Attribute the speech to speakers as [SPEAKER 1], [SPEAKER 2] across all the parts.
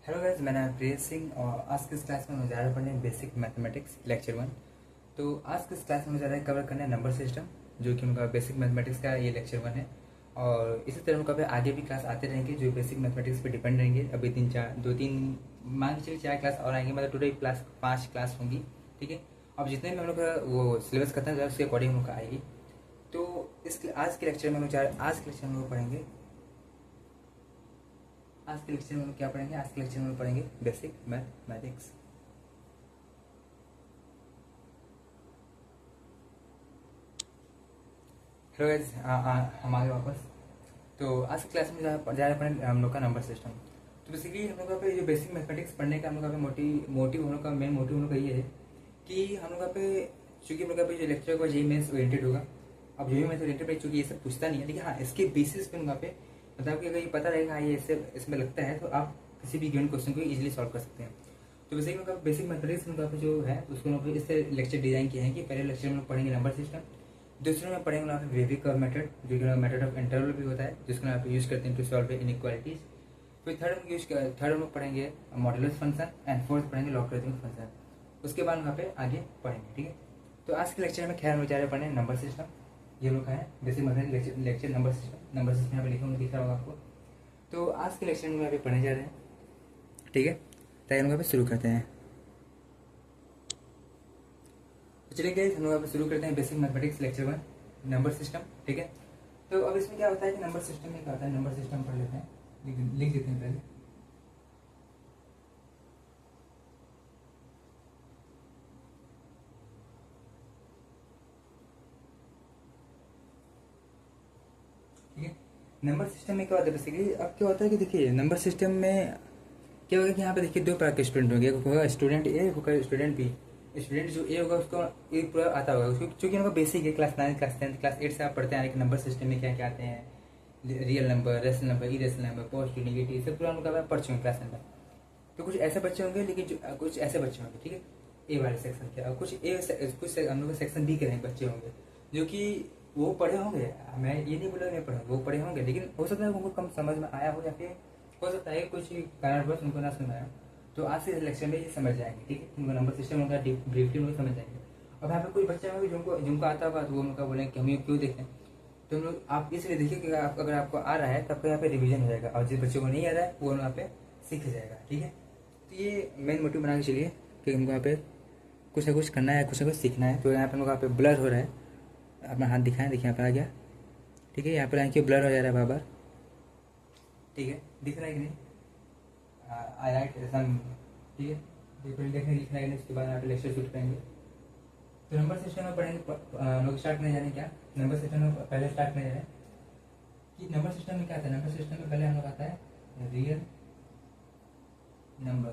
[SPEAKER 1] Hello guys, मैं नाम प्रिय सिंह और आज की इस क्लास में हम जा रहे हैं पढ़ने बेसिक मैथमेटिक्स लेक्चर 1। तो आज की इस क्लास में हम जा रहे हैं कवर करने नंबर सिस्टम, जो कि उनका बेसिक मैथमेटिक्स का ये लेक्चर 1 है। और इसी तरह उनका आगे भी क्लास आते रहेंगे जो बेसिक मैथमेटिक्स पे डिपेंड रहेंगे। अभी दो तीन मान के चलिए 4 क्लास और आएंगे, मतलब टोटल क्लास 5 क्लास होंगी। ठीक है, अब जितने भी हम लोग का वो सिलेबस खत्म हो जाए उसके अकॉर्डिंग हम लोग का आएगी। तो आज के लेक्चर में हम लोग आज के लेक्चर में हम लोग पढ़ेंगे आज के लेक्चर में हम लोग क्या पढ़ेंगे। आज के लेक्चर में हम लोग पढ़ेंगे बेसिक मैथमेटिक्स। हेलो गाइस, हम आ गए वापस। तो आज की क्लास में जा रहे पढ़ें हम लोग का नंबर सिस्टम। तो बेसिकली हम लोग का जो बेसिक मैथमेटिक्स पढ़ने का हम लोग का मोटिव हम लोग का मेन मोटिव हम लोग का ये है कि हम लोग का चूँकि हम लोग का जो लेक्चर होगा जेई मेंस ओरिएंटेड होगा। अब जेई मेंस ओरिएंटेड पे चूँकि ये सब पूछता नहीं है, लेकिन हाँ इसके बेसिस पे वहाँ पे मतलब कि अगर ये पता रहेगा ये इसमें लगता है तो आप किसी भी गिवन क्वेश्चन को इजीली सॉल्व कर सकते हैं। तो बेसिकली उनका बेसिक मैथमेटिक्स उनका जो है उसको हम लोग इससे लेक्चर डिजाइन किए हैं कि पहले लेक्चर में हम लोग पढ़ेंगे नंबर सिस्टम, दूसरे में पढ़ेंगे वहाँ पे वेबी कर्व मेथड, जो कि मेथड ऑफ इंटरवल भी होता है, जिसको यहाँ पे यूज करते हैं टू सॉल्व इनइक्वालिटीज। फिर थर्ड में पढ़ेंगे मॉड्यूलस फंक्शन एंड फोर्थ पढ़ेंगे लॉगरिथमिक फंक्शन। उसके बाद वहाँ पे आगे पढ़ेंगे। ठीक है, तो आज के लेक्चर में खैर हम लोग जा रहे पढ़ें नंबर सिस्टम। ये लोग है basic mathematics lecture number system यहाँ पे लिखा हुआ दिख रहा होगा आपको। तो आज के लेक्चर में यहाँ पे पढ़ने जा रहे हैं। ठीक है, तो हम यहाँ पे शुरू करते हैं। चलिए गाइस, हम लोग यहाँ शुरू करते हैं basic mathematics lecture 1 number system. ठीक है, तो अब इसमें क्या होता है कि नंबर सिस्टम में क्या होता है, नंबर सिस्टम पढ़ लेते हैं, लिख देते हैं पहले। ठीक है, नंबर सिस्टम में क्या होता है बेसिकली। अब क्या होता है कि देखिए नंबर सिस्टम में क्या होगा कि यहाँ पे देखिए दो प्रकार के स्टूडेंट होंगे, एक होगा स्टूडेंट ए, होगा स्टूडेंट बी। स्टूडेंट जो ए होगा उसको ये पूरा आता होगा, उसको चूंकि उनका बेसिक है, क्लास 9 क्लास 10 क्लास 8 से आप पढ़ते हैं कि नंबर सिस्टम में क्या क्या आते हैं, real number, rational number, irrational number, positive negative, सब पूरा उनका पढ़ चुके हैं क्लास 10 तक। तो कुछ ऐसे बच्चे होंगे, लेकिन जो कुछ ऐसे बच्चे होंगे, ठीक है, ए वाले सेक्शन के, और कुछ हम लोग सेक्शन बी के रहेंगे बच्चे होंगे जो कि वो पढ़े होंगे। मैं ये नहीं बोला नहीं पढ़े, वो पढ़े होंगे, लेकिन हो सकता है उनको कम समझ में आया हो, या फिर हो सकता है कुछ कारणवश उनको ना समझ आया। तो आज से लेक्चर में ये समझ जाएंगे। ठीक है, उनको नंबर सिस्टम उनका ब्रीफली उनको समझ जाएंगे। अब यहाँ पे कोई बच्चे होंगे जिनको जिनको आता होगा, तो वो उनका बोलेंगे कि हम ये क्यों देखें। तो हम लोग आप इसलिए देखिए कि अगर आपको आ रहा है तो आपको यहाँ पे रिवीजन हो जाएगा, और जिस बच्चे को नहीं आ रहा है वो यहाँ पे सीख जाएगा। ठीक है, तो ये मेन मोटिव बना के चलिए कि हमको यहाँ पे कुछ ना कुछ करना है, कुछ ना कुछ सीखना है। तो यहाँ पे हम लोग यहाँ पे ब्लर हो रहा है, अपना हाथ दिखाएं, देखिए यहाँ पे आ गया। ठीक है, यहाँ पर क्यों ब्लर हो जा रहा है बार बार। ठीक है, दिख रहा है कि नहीं, आई राइट सम। ठीक है, पहले देखने लिखना है, उसके बाद यहाँ पे लेक्चर शूट करेंगे। तो नंबर सिस्टम में पढ़ेंगे हम लोग स्टार्ट करने जाने क्या नंबर सिस्टम में पहले स्टार्ट करने जा रहे हैं कि नंबर सिस्टम में क्या आता है। नंबर सिस्टम में पहले हम लोग आता है रियल नंबर।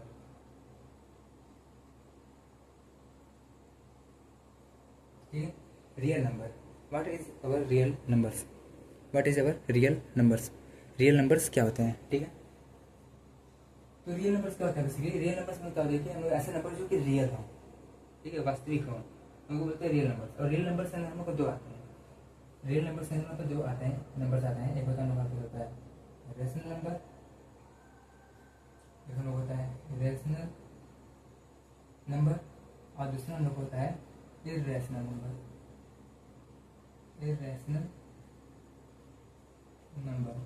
[SPEAKER 1] ठीक है, real number, what is our real numbers, what is our real numbers, real numbers क्या होते हैं। ठीक है, तो रियल नंबर्स क्या होता है बेसिकली। रियल नंबर्स में क्या होता है कि हम लोग ऐसे नंबर जो कि रियल हो, ठीक है, वास्तविक हो, हमको बोलते हैं रियल नंबर्स। और रियल नंबर्स हम लोग को दो आते हैं, रियल नंबर्स हम लोग को दो आते हैं, नंबर्स आते हैं। एक होता है रेशनल नंबर, एक हम लोग होता है रेशनल नंबर, और दूसरा हम लोग होता है इर्रेशनल नंबर, इर्रेशनल नंबर।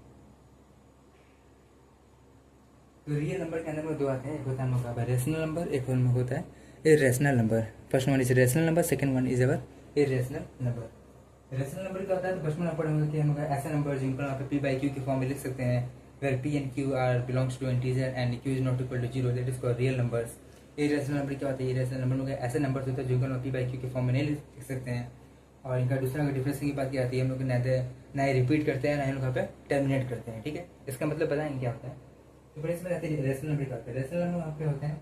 [SPEAKER 1] तो रियल नंबर के अंदर में दो आते हैं, एक होता है हम लोग का रेशनल नंबर, एक हम लोग होता है irrational number. First one is rational number, second one is our irrational number. Rational number क्या होता है, तो फर्स्ट में पढ़ेंगे कि हम लोग ऐसे नंबर जिनको आप पी बाई क्यू की फॉर्म में लिख सकते हैं, where P and Q are belongs to integer and Q is not equal to zero, that is called real numbers. Irrational number क्या होता है, इरेशनल नंबर में ऐसे नंबर होते हैं जिनको हम पी बाई क्यू की फॉर्म में नहीं लिख सकते हैं। और इनका दूसरा अगर डिफरेंस की बात की आती है, हम लोग ना ही रिपीट करते हैं, ना ही लोग यहाँ पे टर्मिनेट करते हैं। ठीक है, इसका मतलब बताएंगे क्या होता है। तो फिर इसमें रहते हैं रेशनल नंबर क्या होता है। रेशनल नंबर वहाँ पे होते हैं,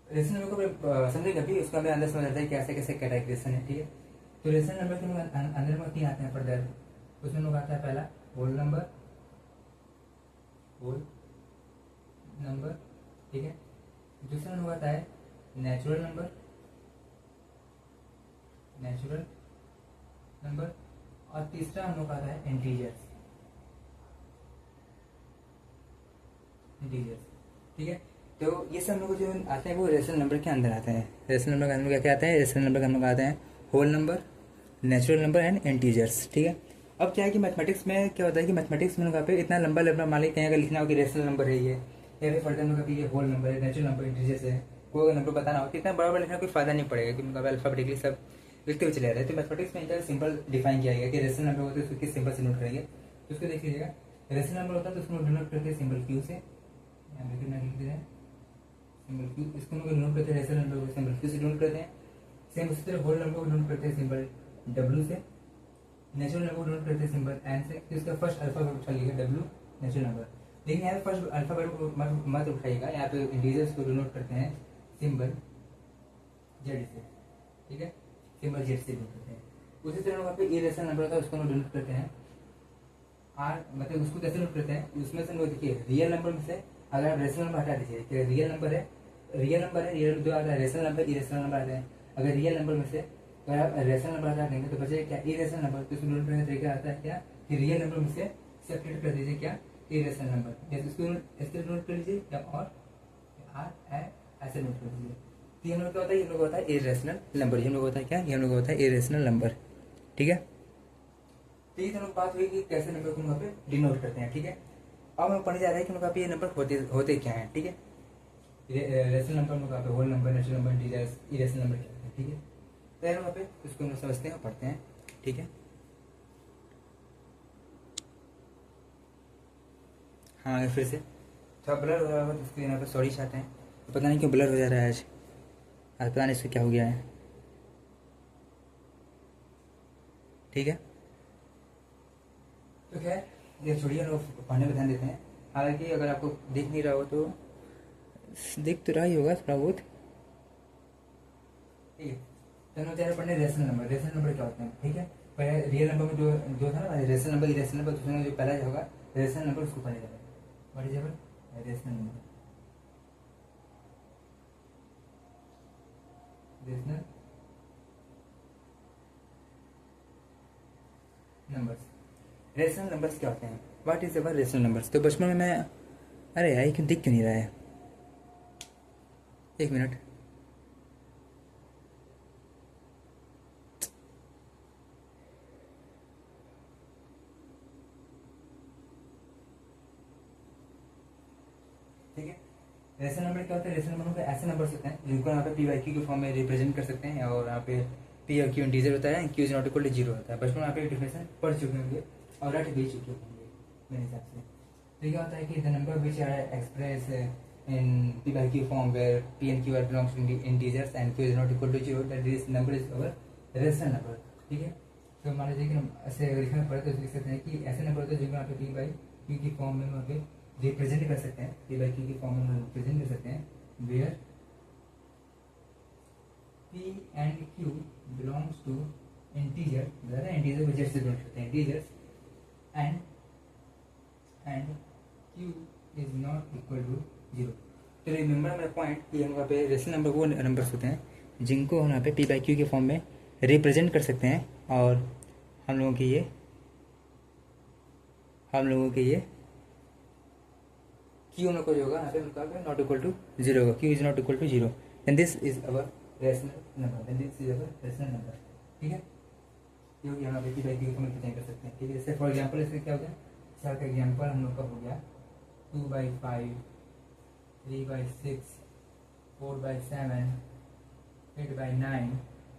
[SPEAKER 1] रेशनल नंबर को समझेंगे अभी, उसका हमें अंदर समझ आता है कैसे कैसे कैटेगराइजेशन है। ठीक है, तो रेशनल नंबर के अंदर में 3 आते हैं फर्दर। उसमें लोग आता है पहला होल नंबर, होल नंबर, ठीक है। दूसरा नंबर आता है नेचुरल नंबर, नेचुरल नंबर, और तीसरा हम लोग आता है इंटीजर्स, इंटीजर्स। ठीक है। तो ये सब लोग जो आते हैं वो रेशनल नंबर के अंदर आते हैं। रेशनल नंबर के अंदर क्या क्या आता है? रेशनल नंबर के अंदर आते हैं whole number, natural number and integers. ठीक है। अब क्या है कि मैथमेटिक्स में क्या होता है कि मैथमेटिक्स में पे इतना लंबा लंबा मान लीजिए कहीं अगर लिखना हो कि रेशनल नंबर है ये, या फिर फर्दर में कभी ये होल नंबर है, नेचुरल नंबर, इंटीजर्स है, कोई अगर नंबर बताना हो तो इतना बड़ा बड़ा लिखना कोई फायदा नहीं पड़ेगा कि मतलब अल्फाबेटिकली सब लिखते हुए चले जा रहे हैं। तो मैथमेटिक्स में इनका सिंपल डिफाइन किया गया कि रेशनल नंबर होता है उसको किस सिंपल से नोट करेंगे। तो उसको देख लीजिएगा, रेशनल नंबर होता है तो उसको नोट करते हैं सिंबल क्यू से, यहाँ पे कितना लिख दे रहे हैं सिंबल क्यू, इसको हम नोट करते हैं रेशनल नंबर को सिंबल क्यू से नोट करते हैं। सेम उसी तरह होल नंबर को नोट करते हैं सिंबल डब्ल्यू से, नेचुरल नंबर को नोट करते हैं सिंबल एन से। तो इसका फर्स्ट अल्फाबेट उठा लीजिएगा डब्ल्यू नेचुरल नंबर, लेकिन यहाँ पे फर्स्ट अल्फाबेट को मत उठाइएगा, यहाँ पे इंटीजर्स को नोट करते हैं सिंबल जेड से। ठीक है, सिंबल जेड से नोट करते हैं। उसी तरह वहाँ पे इरेशनल नंबर होता है उसको नोट करते हैं आर, मतलब उसको कैसे नोट करते हैं उसमें से नोट देखिए रियल नंबर में से अगर आप रेशनल नंबर हटा दीजिए कि रियल नंबर है रियल जो आता है रेशनल नंबर इरेशनल नंबर आते हैं। अगर रियल नंबर में से अगर आप रेशनल नंबर हटा देंगे तो बचेगा क्या? Irrational number. तो इसको नोट करने का तरीका आता है क्या कि रियल नंबर में से सेपरेट कर दीजिए क्या? Irrational number. इसको ऐसे नोट कर लीजिए या और आर ऐसे नोट कर दीजिए। तो ये हम लोग क्या होता है? ये हम लोग होता है इरेशनल नंबर। ये हम लोग होता है क्या? ये हम लोग होता है इरेशनल नंबर। ठीक है, तो ये हम लोग बात हुई कि कैसे नंबर को वहाँ पे डिनोट करते हैं। ठीक है, अब हम पढ़ने जा रहे हैं कि वहाँ पे ये नंबर होते क्या हैं। ठीक है, रेशनल नंबर में पे whole number, natural number, integers, irrational number क्या है। ठीक है, तो वहाँ पे उसको हम लोग समझते हैं और पढ़ते हैं। ठीक है, हाँ फिर से थोड़ा ब्लर हो रहा होगा तो उसके यहाँ पे सॉरी चाहते हैं। पता नहीं क्यों ब्लर हो जा रहा है आज पता नहीं इससे क्या हो गया है। ठीक है, तो खैर ये छोड़िए, लोग पढ़ने पर ध्यान देते हैं। हालांकि अगर आपको दिख नहीं रहा हो तो दिख तो रहा ही होगा थोड़ा बहुत। ठीक है, तो हम लोग पढ़ने रेशनल नंबर। रेशनल नंबर क्या होते हैं? ठीक है, पहले रियल नंबर में जो था ना रेशनल नंबर इरेशनल नंबर, दूसरे में जो पहला जो होगा रेशनल नंबर उसको पढ़ने जाएगा। What is rational number? Rational numbers. Rational numbers क्या होते हैं? What is our rational numbers? तो बचपन में मैं, अरे यार क्यों दिख क्यों नहीं रहा है, एक मिनट। ठीक है, रेशनल नंबर क्या होता है? रेशनल नंबर ऐसे नंबर्स होते हैं जिनको यहाँ पे पी वाई क्यू के फॉर्म में रिप्रेजेंट कर सकते हैं, और यहाँ पे पी और क्यू इंटीजर होता है, Q is not equal to zero होता है। बचपन में यहाँ पे डिफिनेशन पढ़ चुके होंगे और रट भी चुके होंगे मेरे हिसाब से। तो क्या होता है कि the number which are express in P by Q form where P and Q are belongs to integers and Q is not equal to zero, that this number is our rational number. ठीक है, तो मान लीजिए कि ऐसे लिखना पड़े तो लिख सकते हैं कि ऐसे नंबर होते हैं जिनको यहाँ पे पी बाई क्यू की फॉर्म में वहाँ पे रिप्रेजेंट कर सकते हैं, पी बाई क्यू की फॉर्म में रिप्रेजेंट कर सकते हैं, where P and Q belongs to integer, ज़्यादा इंटीजर को जेड से डिनोट करते हैं, integers and Q is not equal to zero. तो रिमेंबर मेरा पॉइंट कि हम यहाँ पे रेशनल नंबर वो नंबर्स होते हैं जिनको हम यहाँ पे पी बाई क्यू के फॉर्म में रिप्रेजेंट कर सकते हैं, और हम लोगों के ये क्यू को जो होगा यहाँ पे नॉट इक्वल टू जीरो होगा, Q is not equal to zero, and this is our rational number. ठीक है, क्योंकि हम पी बाई क्यू को रिप्रेजेंट कर सकते हैं। ठीक है, जैसे फॉर एग्जाम्पल इसमें क्या हो गया, चार का एग्जाम्पल हम लोग का हो गया 2/5, 3/6, 4/7, 8/9।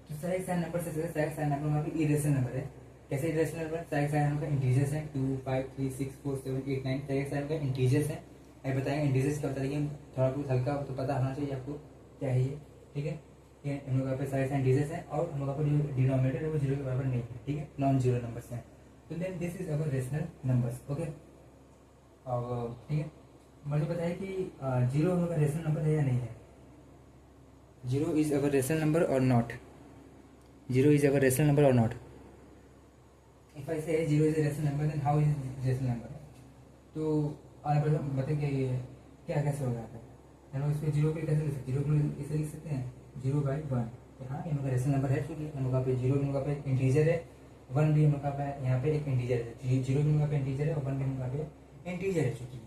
[SPEAKER 1] तो सारे सारे नंबर से सारे सारे नंबर वहाँ पे इरेशनल नंबर है। कैसे इरेशनल नंबर? सारे सारे नंबर का इंटीजर्स हैं, 2, 5, 3, 6, 4, 7, 8, 9 सारे सारे नंबर का इंटीजर्स हैं। अभी बताएंगे इंटीजर्स क्या होता है, लेकिन थोड़ा बहुत हल्का तो पता होना चाहिए आपको क्या है ये। ठीक है, ये हम लोग पे सारे सारे इंटीजर्स हैं और हम लोग का जो डिनोमिनेटर है वो जीरो के बराबर नहीं है। ठीक है, नॉन जीरो नंबर्स हैं। तो then this is our rational numbers. Okay, और ठीक है, मुझे बताइए कि जीरो हम लोग का रेशनल नंबर है या नहीं है? Zero is our rational number or not? Zero is our rational number or not? If I say zero is a rational number then how is rational number? तो बताइए कि ये क्या कैसे हो जाता है? हम लोग इसको जीरो पे कैसे लिख सकते हैं? जीरो को इसे लिख सकते हैं 0/1। हाँ, हम लोग का रेशनल नंबर है, चूंकि हम लोग पे जीरो हम लोग पे इंटीजर है, 1 भी हम लोग का यहाँ पे एक इंटीजर है, जीरो भी हम लोग पे इंटीजर है और 1 भी हम लोग पे इंटीजर है चूंकि।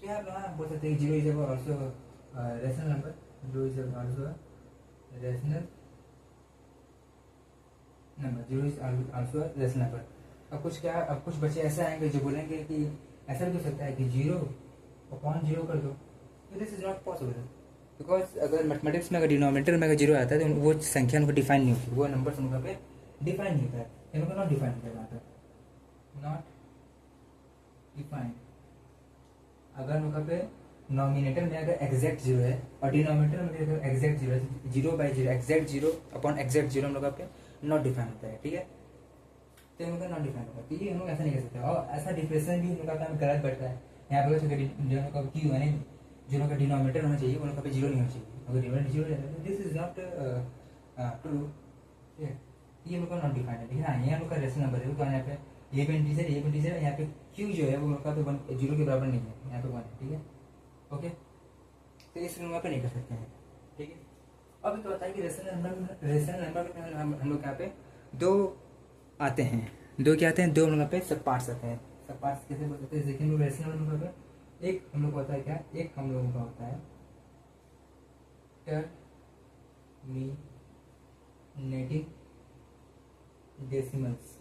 [SPEAKER 1] तो क्या आप यहाँ बोल सकते हैं zero is also rational number, zero is also rational number, zero is also rational number. अब कुछ बच्चे ऐसे आएंगे जो बोलेंगे कि ऐसा भी हो सकता है कि जीरो अपॉन जीरो कर दो, तो this is not possible, because अगर मैथमेटिक्स में अगर डिनोमिनेटर में अगर जीरो आता है तो वो संख्या उनको डिफाइन नहीं होती, वो नंबर उनका पे डिफाइन नहीं होता है, इनको नॉट डिफाइन होता है वहाँ पर, नॉट डिफाइन। अगर उनका पे नॉमिनेटर में अगर एग्जैक्ट जीरो है और डिनोमिनेटर में अगर एग्जैक्ट जीरो है, zero by zero exact zero upon exact zero हम लोग पे नॉट डिफाइन होता है, ठीक है, तो हम लोग नॉट डिफाइन होता है, तो ये हम लोग ऐसा नहीं कर सकते, और ऐसा डिफरेंशिएशन भी हम लोग का गलत बैठता है। यहाँ पर जो लोग का क्यू यानी जो लोग का डिनोमिनेटर होना चाहिए, उन लोग का पे जीरो नहीं होना चाहिए, अगर डिनोमिनेटर जीरो रहता है तो दिस इज नॉट ट्रू, ठीक है, ये हम लोग का नॉट डिफाइन है। लेकिन हाँ, ये हम लोग का रेशनल नंबर है, तो यहाँ पे ये भी इंटीजर, ये भी इंटीजर, यहाँ पे क्यू जो है वो लोग का पे जीरो के बराबर नहीं है, यहाँ पे वन है, ठीक है, ओके, तो इस वहाँ पे नहीं कर सकते हैं, ठीक है। अब तो बताइए कि रेशनल नंबर में हम लोग यहाँ पे दो आते हैं, दो क्या आते हैं, दो हम लोग पे सब पार्ट्स आते हैं। सब पार्ट्स कैसे बोल सकते हैं, देखिए हम लोग रेशनल नंबर पे एक हम लोग का होता है क्या, एक हम लोगों का होता है टर्मिनेटिंग डेसिमल्स,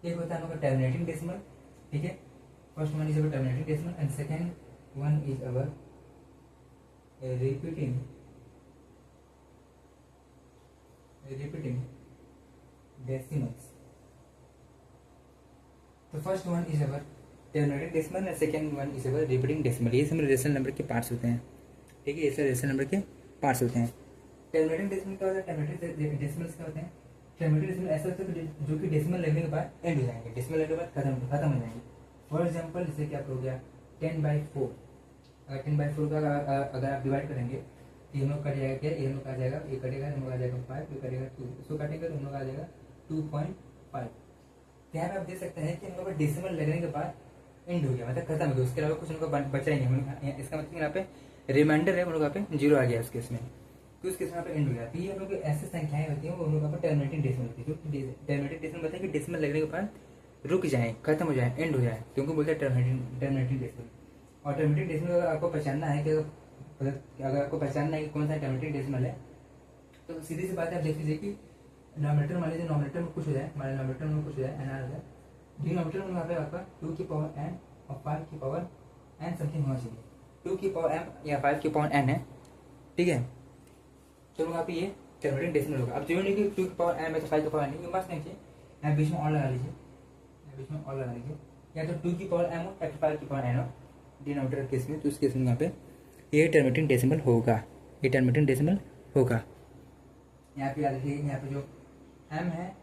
[SPEAKER 1] एक होता है हम लोग का टर्मिनेटिंग डेसिमल, ठीक है, first one is our terminating decimal and second one is our repeating decimals. तो first one is our terminating decimal and second one is our repeating decimal, ये सब रेशनल नंबर के पार्ट्स होते हैं, ठीक है, ये सब रेशनल नंबर के पार्ट्स होते हैं। टर्मिनेटिंग डेसिमल क्या होता है, टर्मिनेटिंग डेसिमल्स क्या होते हैं, टर्मिनेटिंग डेसिमल ऐसे होते हैं जो कि डेसिमल लगने के बाद एंड हो जाएंगे, डेसिमल लगने के बाद खत्म हो जाएंगे। फॉर एग्जाम्पल जैसे कि आप हो गया 10/4, अगर 10/4 का अगर आप डिवाइड करेंगे तो हम लोग कट जाएगा क्या, ये हम लोग आ जाएगा, ये कटेगा हम लोग आ जाएगा 5, ये कटेगा 2, इसको काटेंगे तो हम लोग आ जाएगा 2.5। यहाँ पे आप देख सकते हैं कि हम लोग का डेसिमल लगने के बाद एंड हो गया, मतलब खत्म हो गया, उसके अलावा कुछ हम लोग बचा ही नहीं, हम लोग इसका मतलब यहाँ पे रिमाइंडर है, हम लोग यहाँ पे जीरो आ गया उस केस में, तो उस केस में यहाँ पे एंड हो गया। तो ये हम लोग ऐसी संख्याएं होती हैं वो हम लोग यहाँ पे टर्मिनेटिंग डेसिमल होती है, क्योंकि टर्मिनेटिंग डेसिमल बताए कि डेसिमल लगने के बाद रुक जाए, खत्म हो जाए, एंड हो जाए, क्योंकि बोलते हैं टर्मिनेटिंग डेसिमल। और टर्मिनेटिंग डेसिमल अगर आपको पहचानना है कि अगर आपको पहचानना है कि कौन सा टर्मिनेटिंग डेसिमल है, तो सीधी सी बात है, आप देख लीजिए कि डिनोमिनेटर मान लीजिए, नॉमिनेटर में कुछ हो जाए, हमारे नॉमिनेटर में कुछ हो जाए, एन आ जाए, डिनोमिनेटर में यहाँ पे आपका 2 की पावर n और 5 की पावर n समथिंग होना चाहिए, 2 की पावर m या 5 की पावर n है, ठीक है, चलो यहाँ पे ये टर्मिनेटिंग डेसिमल होगा। अब जो नहीं कि 2 की पावर m है तो 5 की पावर n, ये मस्त नहीं चाहिए, यहाँ बीच में और लगा लीजिए, बीच में और लगा लीजिए, या तो 2 की पावर m हो या 5 की पावर n हो डिनोमिनेटर केस में, तो उस केस में यहाँ पे ये टर्मिनेटिंग डेसिमल होगा, ये टर्मिनेटिंग डेसिमल होगा। यहाँ पे याद रखिए, यहाँ पे जो m है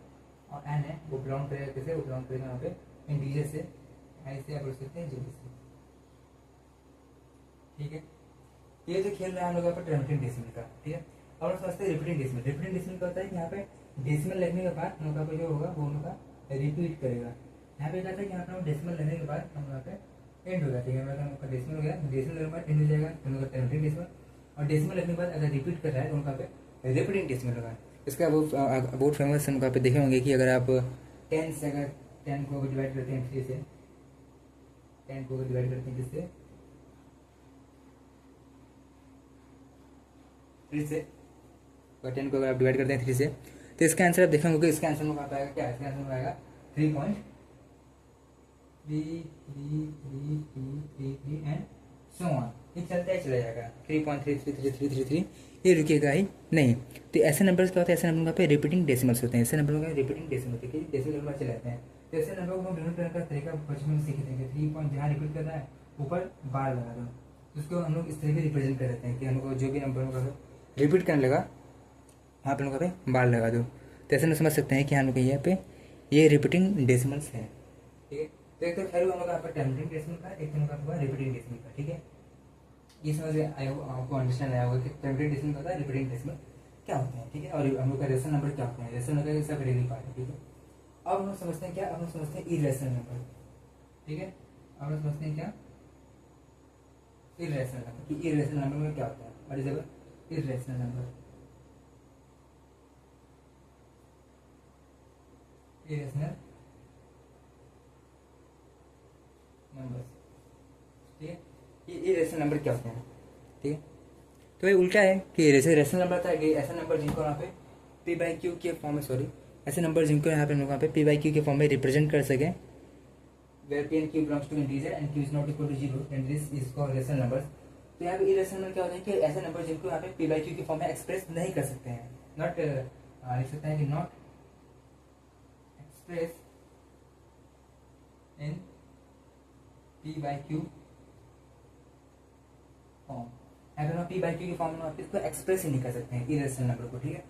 [SPEAKER 1] और n है वो बिलोंग करेगा किसे, वो बिलोंग करेगा यहाँ पे इंटीजर से, ऐसे आप बोल सकते हैं जीरो से, ठीक है। ये जो खेल रहा है हम लोग यहाँ पर टर्मिनेटिंग डेसिमल का, ठीक है। और हम समझते हैं रिपीटिंग डेसिमल। रिपीटिंग डेसिमल क्या होता है कि यहाँ पे डेसिमल लगने के बाद हम लोग का जो होगा वो हम लोग का रिपीट करेगा। यहाँ पे क्या है कि यहाँ पे डेसिमल लगने के बाद हम यहाँ पे एंड हो जाता है, हम लोग का डेसिमल हो गया, डेसिमल लगने के बाद एंड हो जाएगा हम लोग का टर्मिनेटिंग डेसिमल, और डेसिमल लगने के बाद अगर रिपीट कर रहा है तो उनका पे रिपीटिंग डेसिमल होगा। इसका बहुत फेमस हम पे देखे होंगे कि अगर आप 10 से अगर 10 को डिवाइड करते हैं 3 से, 10 को डिवाइड करते हैं किससे, 3 से, और 10 को अगर आप डिवाइड करते हैं 3 से, तो इसका आंसर आप देखेंगे कि इसका आंसर में आता है क्या, इसका आंसर में आएगा 3.33333 एंड सो ऑन, ये चलता ही चला जाएगा, 3.333333, ये रुकेगा ही नहीं। तो ऐसे नंबर्स क्या होते हैं, ऐसे नंबर पे रिपीटिंग डेसिमल्स होते हैं, ऐसे नंबरों का रिपीटिंग डेसिमल होते हैं, डेसिमल नंबर चले जाते हैं। तो ऐसे नंबर को हम डिनोट करने का तरीका बचपन में सीखे थे, 3 पॉइंट जहाँ रिपीट कर रहा है ऊपर बार लगा दो, तो उसको हम लोग इस तरीके रिप्रेजेंट कर देते हैं कि हमको जो भी नंबर का रिपीट करने लगा वहाँ पे लोगों पे बार लगा दो, तो ऐसे में समझ सकते हैं कि हम लोग यहाँ पे ये रिपीटिंग डेसिमल्स है, ठीक है। तो एक तो खैर हम लोग यहाँ पर टर्मिनेटिंग डेसिमल का, एक तो होगा रिपीटिंग डेसिमल का, ठीक है। ये समझ आया आपको, अंडरस्टैंड आया होगा कि टर्मिनेटिंग डेसिमल का होता है, रिपीटिंग डेसिमल क्या होते हैं, ठीक है। और हम लोग का रेशनल नंबर क्या होते हैं, रेशनल नंबर सब रेडी पार्ट है, ठीक है। अब हम लोग समझते हैं क्या, अब हम समझते हैं इरेशनल नंबर, ठीक है। अब हम समझते हैं क्या, इरेशनल नंबर, कि इरेशनल नंबर में क्या होता है, what is our irrational number, irrational number, ठीक है। ये रेशनल नंबर क्या होते हैं, ठीक है। तो ये उल्टा है कि जैसे रेशनल नंबर आता है कि ऐसा नंबर जिनको यहाँ पे पी बाई क्यू के फॉर्म में, सॉरी, ऐसे नंबर जिनको यहाँ पे हम लोग यहाँ पे पी बाई क्यू के फॉर्म में रिप्रेजेंट कर सकें, where P and Q belongs to integer and Q is not equal to zero and this is called rational number. तो यहाँ पे इरेशनल नंबर क्या होता है कि ऐसे नंबर जिनको यहाँ पे पी बाई क्यू के फॉर्म में एक्सप्रेस नहीं कर सकते हैं, नॉट लिख सकते हैं कि not express in P by Q form. यहाँ पे पी बाई क्यू के फॉर्म में आप इसको एक्सप्रेस ही नहीं कर सकते हैं इरेशनल नंबर को, ठीक है,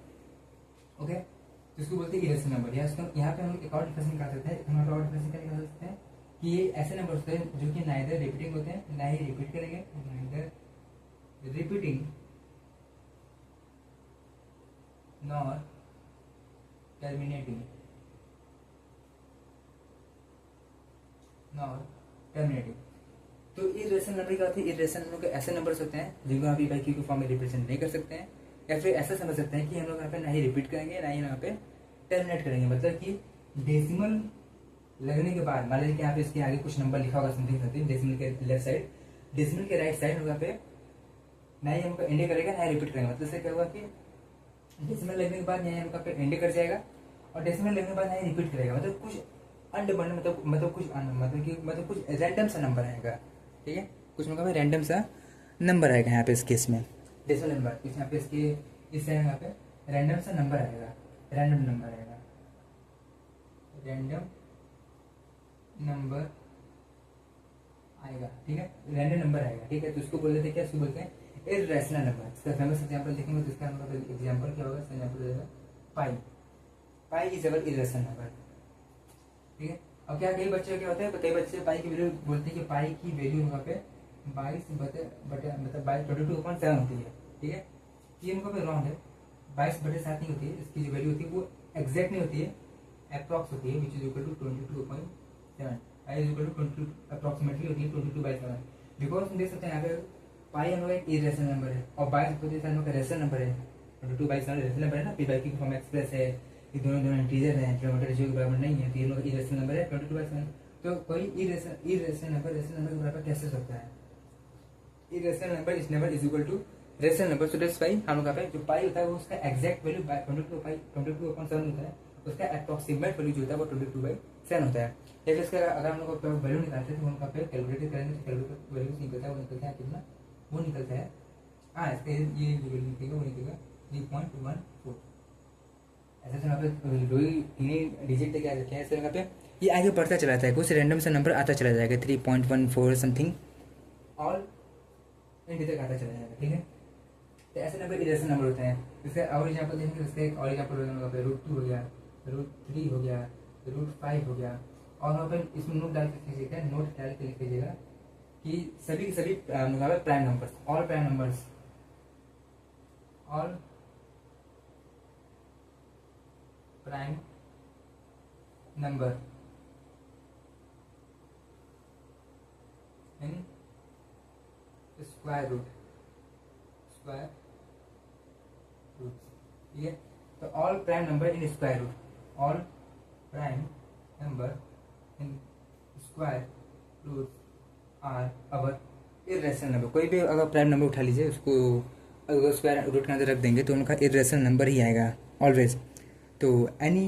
[SPEAKER 1] ओके। तो इसको बोलते हैं इरेशनल नंबर। यहाँ पे हम एक और डिफरेंस निकाल सकते हैं, हम और डिफरेंस क्या निकाल सकते हैं कि ये ऐसे नंबर होते हैं जो कि नाइदर रिपीटिंग होते हैं, ना ही रिपीट करेंगे, neither repeating nor terminating, nor terminating. तो इरेशनल नंबर क्या होते हैं, इरेशनल नंबर के ऐसे नंबर्स होते हैं जिनको आप ई बाई क्यू के फॉर्म में रिप्रेजेंट नहीं कर सकते हैं, या फिर ऐसा समझ सकते हैं कि हम लोग यहाँ पे ना ही रिपीट करेंगे ना ही यहाँ पे टर्मिनेट करेंगे। मतलब कि डेसिमल लगने के बाद मान लीजिए कि यहाँ पे इसके आगे कुछ नंबर लिखा होगा, समथिंग समथिंग, डेसिमल के लेफ्ट साइड, डेसिमल के राइट साइड यहाँ पे ना ही हमको एंड करेगा ना ही रिपीट करेंगे। मतलब इससे क्या होगा कि डेसिमल लगने के बाद यहाँ हमको पे एंड कर जाएगा और डेसिमल लगने के बाद ना ही रिपीट करेगा। मतलब कुछ अनडिपेंड, मतलब कुछ रैंडम सा नंबर आएगा, ठीक है, कुछ मतलब रैंडम सा नंबर आएगा यहाँ पे इस केस में डेसिमल नंबर, यहाँ पे इसके इस यहाँ पे रैंडम सा नंबर आएगा, रैंडम नंबर आएगा, रैंडम नंबर आएगा, ठीक है, रैंडम नंबर आएगा, ठीक है। तो इसको बोल देते हैं क्या, इसको बोलते हैं इरेशनल नंबर। इसका फेमस एग्जांपल देखेंगे तो इसका एग्जांपल क्या होगा, एग्जांपल देगा pi, pi is our irrational number, ठीक है। अब क्या कई बच्चे क्या होता है, कई बच्चे पाई की वैल्यू बोलते हैं कि पाई की वैल्यू वहाँ पे 22 मतलब 22/7 होती है, ठीक है। ये उनका पे रॉन्ग है, 22/7 नहीं होती है, इसकी जो वैल्यू होती है वो एग्जैक्ट नहीं होती है, अप्रॉक्स होती है, which is equal to 22.7, I is equal to 22 approximately होती है 22/7। बिकॉज देख सकते हैं यहाँ पे पाई हम लोग एक इरेशनल नंबर है और 22 हम लोग रेशनल नंबर है, 22/7 रेशनल नंबर है ना, पी बाई क्यू की फॉर्म एक्सप्रेस है, ये दोनों इंटीजर हैं, किलोमीटर रेशियो के बराबर नहीं है, तो ये लोग इरेशनल नंबर है 22/7। तो कोई इरेशनल नंबर रेशनल नंबर के बराबर कैसे हो सकता है, irrational number is never is equal to rational number. So that's why हम लोग पे जो पाई होता है वो उसका एग्जैक्ट वैल्यू 22/7 होता है, उसका अप्रॉक्सीमेट वैल्यू जो होता है वो 22/7 होता है। लेकिन इसका अगर हम लोग वैल्यू निकालते हैं तो उनका पे कैलकुलेट करेंगे तो कैलकुलेट वैल्यू निकलता है, वो निकलता है कितना, वो निकलता है हाँ इसका ये जो वैल्यू निकलेगा वो निकलेगा 3.14। ऐसे तो यहाँ पे दो ही तीन डिजिट लेके आ रखे हैं, ऐसे यहाँ पे ये आगे बढ़ता चला जाता है, कुछ रैंडम सा नंबर आता चला जाएगा 3.14 समथिंग ऑल एंड तक आता चला जाएगा, ठीक है। तो ऐसे नंबर इरेशनल नंबर होते हैं। इसका और एग्जाम्पल देखेंगे, इसका एक और एग्जाम्पल होगा √2 हो गया, √3 हो गया, √5 हो गया। और वहाँ पर इसमें नोट डाल के लिखिएगा, नोट डाल के लिख लीजिएगा कि सभी के सभी prime numbers, all prime numbers, all prime number in square root, ठीक है। तो all prime number in square root, all prime number in square root are our irrational number. कोई भी अगर प्राइम नंबर उठा लीजिए उसको अगर स्क्वायर रूट के अंदर रख देंगे तो उनका इरेशनल नंबर ही आएगा ऑलवेज। तो एनी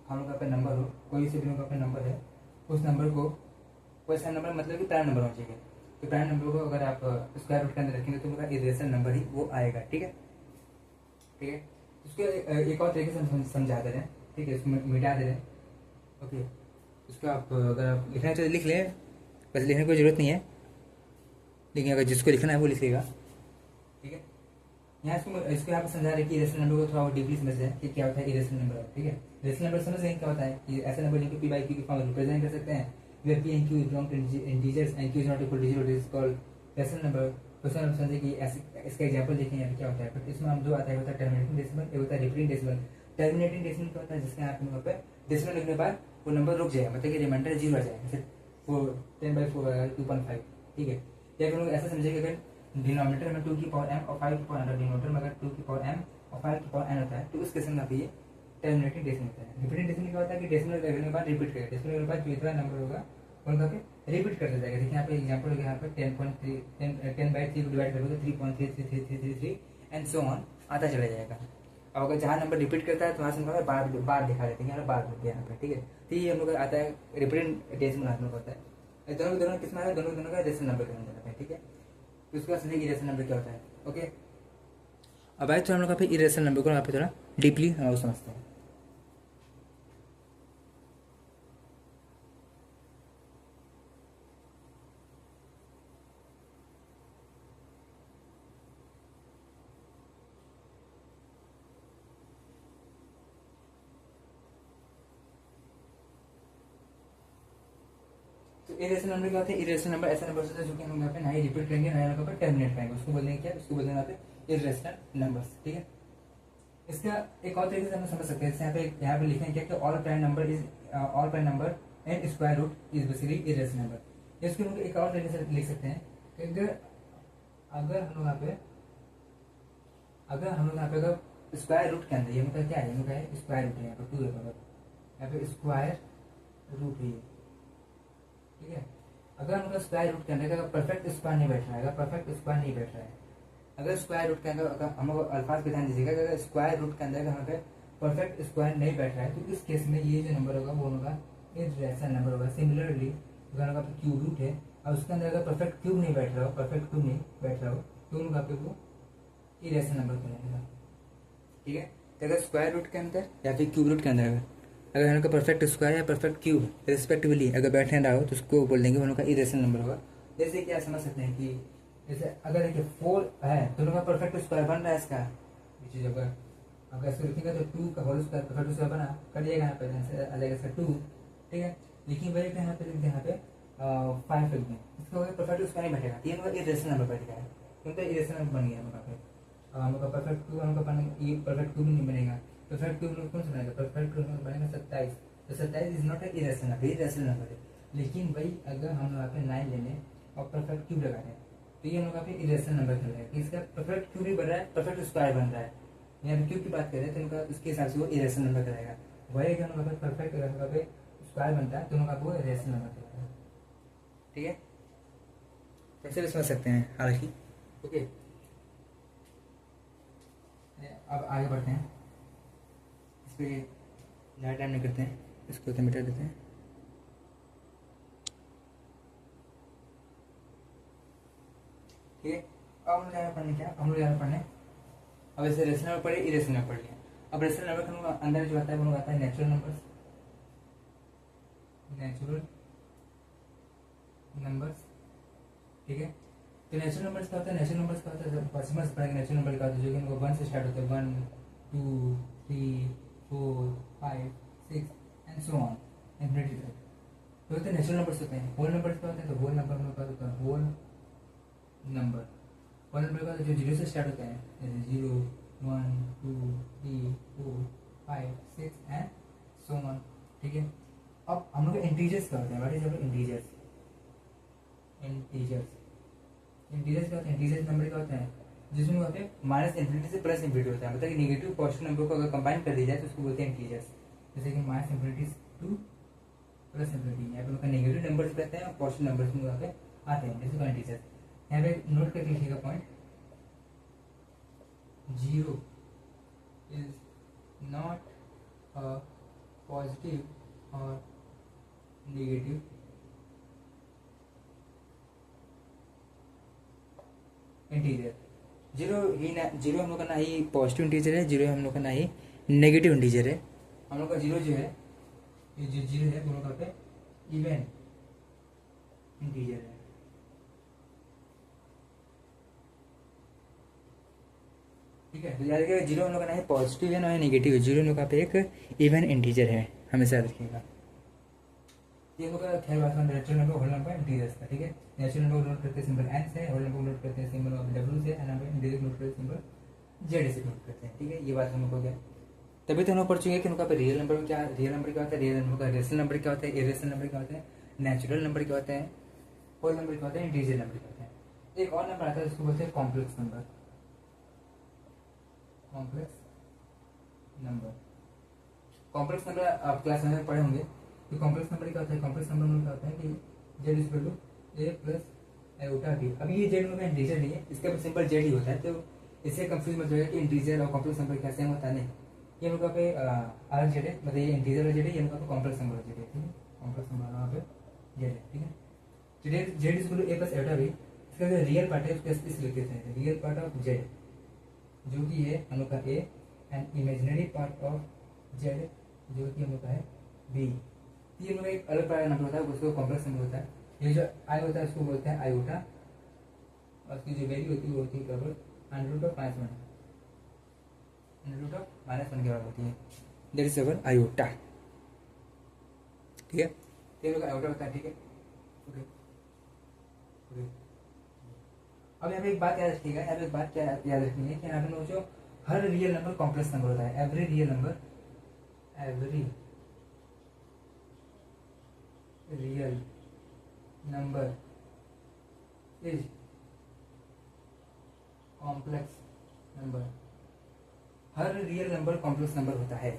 [SPEAKER 1] हम लोग का पे नंबर हो, कोई से भी लोग का नंबर है, उस नंबर को कोई सा नंबर मतलब कि प्राइम नंबर होना चाहिए। तो प्राइम नंबर को अगर आप स्क्वायर रूट के अंदर रखेंगे तो उनका इरेशनल नंबर ही वो आएगा, ठीक है, ठीक है। उसको एक और तरीके से हम समझा दे रहे हैं, ठीक है, इसको मिटा दे रहे हैं, ओके। उसको आप अगर आप लिखना चाहिए लिख लें, बस लिखने की कोई ज़रूरत नहीं है, लेकिन अगर जिसको लिखना है वो लिखेगा, ठीक है। यहाँ इसको यहाँ पर समझा रहे हैं कि इरेशनल नंबर को थोड़ा और डीपली समझ रहे हैं कि क्या होता है इरेशनल नंबर, ठीक है। इरेशनल नंबर समझ रहे हैं क्या होता है कि ऐसे नंबर जिनको पी बाई क्यू की फॉर्म रिप्रेजेंट कर सकते हैं, where P and Q belong to integers and Q is not equal to zero, is called rational number. Question हम समझे कि इसका एग्जांपल देखें यहाँ पे क्या होता है, बट इसमें हम दो आता है, होता है टर्मिनेटिंग डेसिमल, एक होता है रिपीटिंग डेसिमल। टर्मिनेटिंग डेसिमल क्या होता है, जिसके यहाँ पे डेसिमल लिखने के बाद वो नंबर रुक जाएगा, मतलब कि रिमाइंडर 0 आ जाएगा, जैसे 10/4 2.5, ठीक है। या फिर लोग ऐसा समझे कि अगर डिनोमिनेटर में 2 की पावर m और 5 की पावर n, डिनोमिनेटर में अगर 2 की पावर m और 5 की पावर n होता है तो उस केस में आप ये टर्मिनेटिंग डेसिमल होता है। रिपीटिंग डेसिमल क्या होता है कि डेसिमल लगने के बाद रिपीट करेगा, डेसिमल के बाद जो इतना नंबर होगा और यहाँ पे रिपीट करते जाएगा। देखिए यहाँ पे एग्जाम्पल यहाँ पे 10/3 को डिवाइड करोगे 3.33333 एंड सो ऑन आता चला जाएगा। अब अगर जहाँ नंबर रिपीट करता है तो वहाँ से हम बार बार दिखा देते हैं, यहाँ बार होते हैं यहाँ पे, ठीक है। तो ये हम लोग का आता है रिप्रेजेंटेशन हम लोग होता है। दोनों किस में दोनों का रेशनल नंबर करने जाता है, ठीक है। तो उसके बाद इरेशनल नंबर क्या होता है, ओके। अब आए तो हम लोग यहाँ पे इरेशनल नंबर को यहाँ पे थोड़ा डीपली हम लोग समझते हैं। तो इरेशनल नंबर क्या होते हैं, इरेशनल नंबर ऐसा नंबर होता है जो कि हम यहाँ पे ना ही रिपीट करेंगे ना यहाँ पे टर्मिनेट करेंगे, उसको बोलेंगे क्या, उसको बोलेंगे यहाँ पे इरेशनल नंबर्स, ठीक है। इसका एक और तरीके से हम समझ सकते हैं, जैसे यहाँ पे लिखेंगे क्या कि all prime number and square root is basically irrational number. इसको हम एक और तरीके से लिख सकते हैं कि अगर हम लोग यहाँ पे अगर स्क्वायर रूट के अंदर ये मतलब क्या है, ये मतलब है स्क्वायर रूट है, यहाँ पे 2 है, यहाँ पे स्क्वायर रूट है, ठीक है। अगर हम स्क्वायर रूट के अंदर परफेक्ट स्क्वायर नहीं बैठ रहा है, परफेक्ट स्क्वायर नहीं बैठ रहा है, अगर स्क्वायर रूट के अंदर अगर हम लोग अल्फाज पे ध्यान दीजिएगा, अगर स्क्वायर रूट के अंदर यहाँ पे परफेक्ट स्क्वायर नहीं बैठ रहा है तो इस केस में ये जो नंबर होगा वो होगा इरेशनल नंबर होगा। सिमिलरली अगर आपका क्यूब रूट है और उसके अंदर अगर परफेक्ट क्यूब नहीं बैठ रहा हो तो उनका पे वो इरेशनल नंबर कहलाएगा, ठीक है। तो अगर स्क्वायर रूट के अंदर या फिर क्यूब रूट के अंदर अगर हम लोग का परफेक्ट स्क्वायर या परफेक्ट क्यूब रिस्पेक्टिवली अगर बैठने रहा हो तो उसको बोल देंगे हम लोग का इरेशनल नंबर होगा। जैसे कि आप समझ सकते हैं कि जैसे अगर देखिए 4 है तो उनका परफेक्ट स्क्वायर बन रहा है इसका, ये चीज अगर इसको लिखेंगे तो 2 का होल स्क्वायर परफेक्ट स्क्वायर बना करिएगा यहाँ पे अलग इसका 2, ठीक है। लेकिन वही यहाँ पे लिख दें, यहाँ पे 5 लिख दें, इसका परफेक्ट स्क्वायर नहीं बैठेगा, ये उनका इरेशनल नंबर बैठ गया, क्योंकि इरेशनल नंबर बन गया यहाँ पे। हमका परफेक्ट क्यूब ये परफेक्ट क्यूब नहीं बनेगा, परफेक्ट क्यूब कौन सा बनेगा, परफेक्ट क्यूब बनेगा 27। तो 27 is not a irrational number, irrational number है। लेकिन वही अगर हम यहाँ पे 9 ले लें और परफेक्ट क्यूब लगा दें तो ये हम लोग पे इरेशनल नंबर कहलाएगा कि इसका परफेक्ट क्यूब भी बन रहा है, परफेक्ट स्क्वायर बन रहा है। यहाँ पे क्यूब की बात करें तो उनका उसके हिसाब से वो इरेशनल नंबर कहलाएगा। वही अगर हम परफेक्ट पे स्क्वायर बनता है तो उनका वो इरेशनल नंबर कहलाएगा, ठीक है। कैसे भी समझ सकते हैं हालांकि, ओके। अब आगे बढ़ते हैं, इस पर ज़्यादा टाइम नहीं करते हैं, इसको तो मिटा देते हैं। ठीक है, अब हम लोग यहाँ पढ़ने क्या, हम लोग यहाँ पढ़ने अब ऐसे रेशनल नंबर पढ़े, इरेशनल नंबर पढ़ लिया। अब रेशनल नंबर का अंदर जो आता है वो लोग आता है नेचुरल नंबर्स, ठीक है। तो नेचुरल नंबर्स का होता है, नेचुरल नंबर्स का होता है पढ़ेंगे नेचुरल नंबर का होता है जो कि इनको 1 से स्टार्ट होता है, 1 2 3 4 5 6 एंड सो ऑन इन्फिनिटी तक। तो होते हैं नेचुरल नंबर्स होते हैं। होल नंबर्स क्या होते हैं, तो होल नंबर में क्या होता है, होल नंबर का जो 0 से स्टार्ट होता है, जैसे 0 1 2 3 4 5 6 एंड सो ऑन, ठीक है। अब हम लोग इंटीजर्स क्या होते हैं, व्हाट इज अवर इंटीजर्स क्या होते हैं, इंटीजर्स नंबर क्या होते हैं जिसमें होते हैं माइनस इन्फिनिटी से प्लस इन्फिनिटी होता है, मतलब कि नेगेटिव पॉजिटिव नंबर को अगर कंबाइन कर दी जाए तो उसको बोलते हैं इंटीजर्स। जैसे कि minus infinity two plus infinity, यहाँ पे नेगेटिव नंबर्स कहते हैं और पॉजिटिव नंबर्स में यहाँ पे आते हैं, जैसे इंटीजर्स। यहाँ पे नोट करके लिखिएगा point, 0 is not a positive और नेगेटिव इंटीजर। जीरो हम लोग का ना ही पॉजिटिव इंटीजर है, जीरो हम लोग का ना ही नेगेटिव इंटीजर है। हम लोग का जीरो जो है, ये जो जीरो है वो लोग पे इवन इंटीजर है, ठीक है। तो याद रखिएगा जीरो हम लोग का ना ही पॉजिटिव है ना ही नेगेटिव है, जीरो हम लोग का पे एक इवन इंटीजर है, हमेशा याद रखिएगा। ये होगा ख्याल बात में natural number whole number integers का, ठीक है। नेचुरल नंबर नोट करते हैं सिंबल एन से, होल नंबर नोट करते हैं सिंबल ऑफ डब्ल्यू से, एंड नंबर इंटीजर नोट करते हैं सिंबल जेड से नोट करते हैं, ठीक है। ये बात हम लोग हो गया। तभी तो हम लोग पढ़ चुके हैं कि उनका पे रियल नंबर में क्या, रियल नंबर क्या होता है, रियल नंबर का रेशनल नंबर क्या होता है, इरेशनल नंबर क्या होता है, नेचुरल नंबर क्या होता है, होल नंबर क्या होता है, इंटीजर नंबर क्या होता है। एक और नंबर आता है जिसको बोलते हैं कॉम्प्लेक्स नंबर, कॉम्प्लेक्स नंबर आप क्लास में पढ़े होंगे। तो कॉम्प्लेक्स नंबर क्या होता है, कॉम्प्लेक्स नंबर में क्या होता है कि Z equal to A plus iota B. अब ये जेड में इंटीजर नहीं है, इसका सिंपल जेड ही होता है, तो इससे कंफ्यूज मत होगा कि इंटीजर और कॉम्प्लेक्स नंबर क्या सेम होता है, नहीं। ये हम लोग पे अलग जेड है, मतलब ये इंटीजर जेड है, ये हम लोग कॉम्प्लेक्स नंबर जेड है, ठीक है, कॉम्प्लेक्स नंबर वहाँ पे जेड है, ठीक है। Z equal to A plus iota B, इसका जो रियल पार्ट है उसको इस लिख देते हैं, रियल पार्ट ऑफ जेड जो कि है हम लोग का A, and imaginary part of Z जो कि हम लोग का है बी। ये लोग एक अलग प्रकार का नंबर होता है, उसको कॉम्प्लेक्स नंबर होता है। ये जो आई होता है उसको बोलते हैं आयोटा, और उसकी जो वैल्यू होती है वो होती है बराबर under root of -1, under root of -1 के बराबर होती है, दैट इज अवर आयोटा, ठीक है। ये लोग आयोटा होता है, ठीक है, ओके ओके। अब यहाँ पे एक बात याद रखिएगा, यहाँ पे एक बात क्या याद रखनी है कि यहाँ पे जो हर रियल नंबर कॉम्प्लेक्स नंबर होता है, every real number is complex number. Her real number complex number होता है,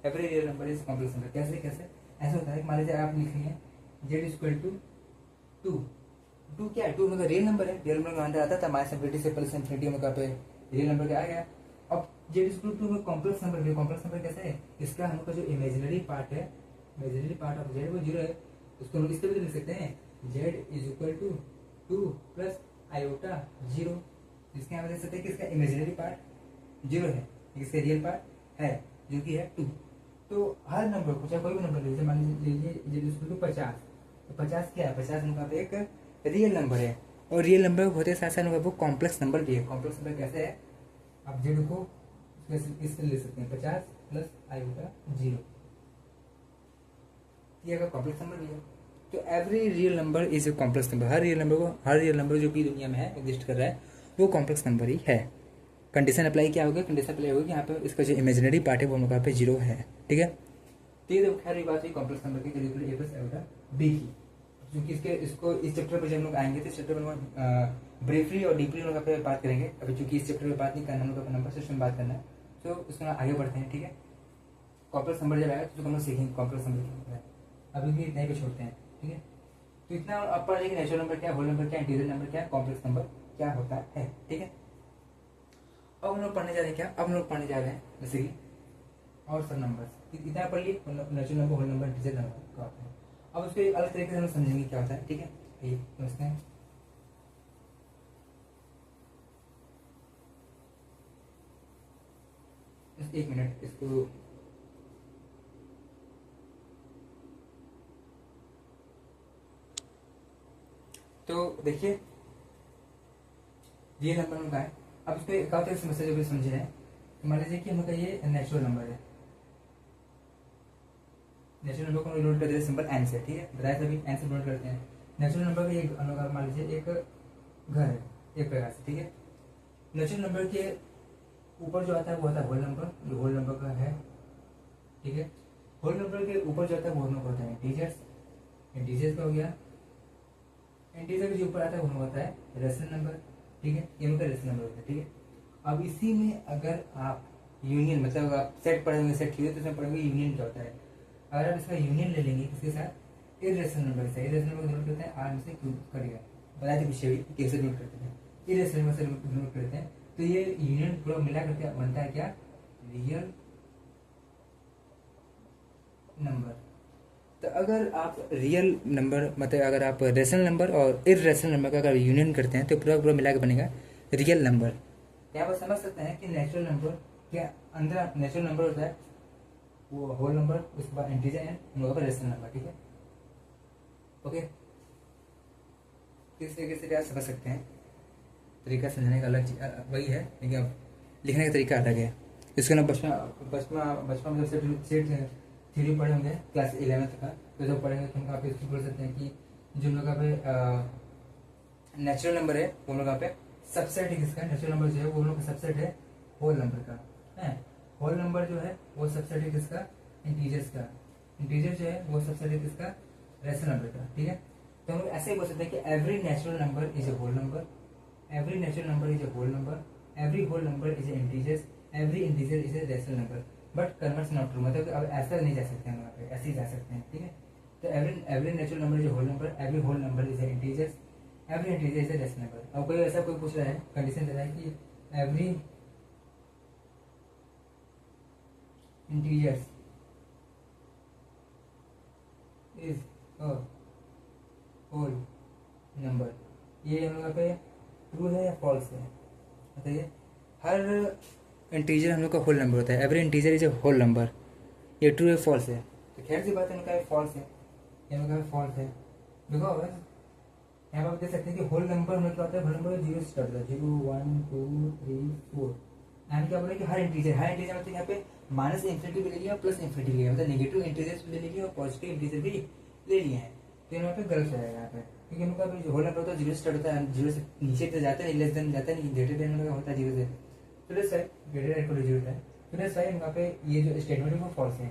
[SPEAKER 1] every real number is complex number. कैसे कैसे ऐसा होता है कि मान लीजिए आप लिख रही हैं जेड इक्वल टू 2 क्या है, 2 मतलब रियल नंबर है, रियल नंबर का आंसर आता था माइनस इंफिनिटी से प्लस इंफिनिटी में, पे रियल नंबर क्या आ गया। अब जेड इक्वल टू में कॉम्प्लेक्स नंबर, कॉम्प्लेक्स नंबर कैसा है, इसका हम लोग का जो इमेजिनरी पार्ट है, इमेजिनरी पार्ट ऑफ जेड वो 0 है, उसको हम इस तरह भी लिख सकते हैं, Z is equal to 2 plus iota 0। इसके यहाँ देख सकते हैं कि इसका इमेजिनरी पार्ट 0 है, इसका रियल पार्ट है जो कि है 2। तो हर नंबर को चाहे कोई भी नंबर लीजिए, मान लीजिए जेड इक्वल टू 50, तो 50 क्या है, 50 उनका एक रियल नंबर है, और रियल नंबर होते साथ साथ वो कॉम्प्लेक्स नंबर भी है। कॉम्प्लेक्स नंबर कैसे है, आप जेड को इस तरह ले सकते हैं, 50 प्लस आयोटा 0, ये अगर कॉम्प्लेक्स नंबर भी है। तो every real number is a complex number, her real number जो भी दुनिया में है एग्जिस्ट कर रहा है वो कॉम्प्लेक्स नंबर ही है। कंडीशन अप्लाई क्या होगा, कंडीशन अप्लाई होगी कि यहाँ पे इसका जो इमेजिनरी पार्ट है वो हम लोग पे 0 है, ठीक है। तो ये खैर ये बात हुई कॉम्प्लेक्स नंबर की, ए प्लस आयोटा बी की। क्योंकि इसको इस चैप्टर पर जब हम लोग आएंगे तो इस चैप्टर में ब्रीफली और डीपली हम लोग पे बात करेंगे। अभी चूंकि इस चैप्टर में बात नहीं करना, हम लोग नंबर सिस्टम बात करना है, तो उसमें आगे बढ़ते हैं, ठीक है। कॉम्प्लेक्स नंबर जब आएगा तो हम लोग सीखेंगे कॉम्प्लेक्स नंबर क्या होता है, अभी भी इतने पे छोड़ते हैं, ठीक है। तो इतना आप पढ़ लेंगे नेचुरल नंबर क्या, होल नंबर क्या, इंटीजर नंबर क्या, कॉम्प्लेक्स नंबर क्या होता है, ठीक है। अब हम लोग पढ़ने जा रहे हैं क्या, अब हम लोग पढ़ने जा रहे हैं जैसे कि और सब नंबर, इतना पढ़ लिए natural number, whole number, integer number क्या होता है। अब उसको एक अलग तरीके से हम समझेंगे क्या होता है, ठीक है। ये समझते हैं, एक मिनट इसको तो देखिए ये नंबर उनका है। अब इसको एक और समस्या जो भी समझे हैं, तो मान लीजिए कि हम लोग का ये नेचुरल नंबर है, नेचुरल नंबर को नोट कर देते हैं सिंपल एन से, ठीक है, बताया तभी एन से नोट करते हैं। नेचुरल नंबर का ये मान लीजिए एक घर है एक प्रकार से, ठीक है। नेचुरल नंबर के ऊपर जो आता है वो होता है होल नंबर, जो होल नंबर का है, ठीक है। होल नंबर के ऊपर जो आता है वो नंबर होता है इंटीजर्स, इंटीजर्स का हो गया, इंटीजर के जो ऊपर आता है वो होता है रेशनल नंबर, ठीक है, ये उनका रेशनल नंबर होता है, ठीक है। अब इसी में अगर आप यूनियन मतलब आप सेट पढ़ेंगे, सेट किए तो उसमें पढ़ेंगे यूनियन क्या होता है। अगर आप इसका यूनियन ले लेंगे किसके साथ, इरेशनल नंबर से, इरेशनल नंबर नोट करते हैं आर से क्यूब करेगा, बताया था पीछे भी कैसे नोट करते हैं, इरेशनल नंबर से नोट करते हैं। तो ये यूनियन पूरा मिला करके बनता है क्या, रियल नंबर। तो अगर आप रियल नंबर मतलब अगर आप रेशनल नंबर और इरेशनल नंबर का अगर यूनियन करते हैं तो पूरा पूरा मिला के बनेगा रियल नंबर। यहाँ पर समझ सकते हैं कि नेचुरल नंबर के अंदर नेचुरल नंबर होता है वो होल नंबर, उसके बाद इंटीजर एंड हम लोगों का रेशनल नंबर, ठीक है, ओके। इस तरीके से क्या समझ सकते हैं, तरीका समझने का अलग वही है, लेकिन अब लिखने का तरीका अलग है। इसके ना बचपन में जब सेट थ्योरी पढ़े होंगे क्लास 11th का, तो जब पढ़ेंगे तो हम आप इसको बोल सकते हैं कि जो हम लोग पे नेचुरल नंबर है वो हम लोग पे सबसेट है किसका, नेचुरल नंबर जो है वो हम लोग का सबसेट है होल नंबर का है। होल नंबर जो है वो सबसेट है किसका, इंटीजर्स का। इंटीजर जो है वो सबसेट है किसका, रेशनल नंबर का, ठीक है। तो हम लोग ऐसे ही बोल सकते हैं कि every natural number is a whole number, every natural number is a whole number, every whole number is a integers, every integer is a rational number. But converse not true, मतलब अब ऐसा नहीं जा सकते हैं वहाँ पे, ऐसे ही जा सकते हैं, ठीक है। तो every natural number is whole number, every whole number is integer, every integer is rational number. अब कोई ऐसा कोई पूछ रहा है, कंडीशन दे रहा है कि every integers is a whole number, ये हम लोग पे ट्रू है या फॉल्स है बताइए। हर इंटीजर हम लोग का होल नंबर होता है, every integer is a whole number, ये ट्रू है फॉल्स है। तो खैर सी बात है, उनका फॉल्स है, ये उनका फॉल्स है। बिकॉज यहाँ पर आप देख सकते हैं कि होल नंबर हमें क्या होता है, होल नंबर जीरो से स्टार्ट होता है, 0 1 2 3 4। एंड क्या बोल रहे हैं कि हर इंटीजर मतलब यहाँ पे माइनस इंफिनिटी भी ले लिया, प्लस इंफिनिटी भी ले लिया, मतलब नेगेटिव इंटीजर भी ले लिया और पॉजिटिव इंटीजर भी ले लिए हैं। तो यहाँ पे गलत हो जाएगा यहाँ पे, क्योंकि उनका जो होल नंबर होता है जीरो से स्टार्ट होता है, जीरो से नीचे तो जाता नहीं, लेस देन जाता नहीं, ग्रेटर देन होता है जीरो से, तो let's say greater equal to zero है। तो लेट्स से यहाँ पे ये जो स्टेटमेंट है वो फॉल्स है,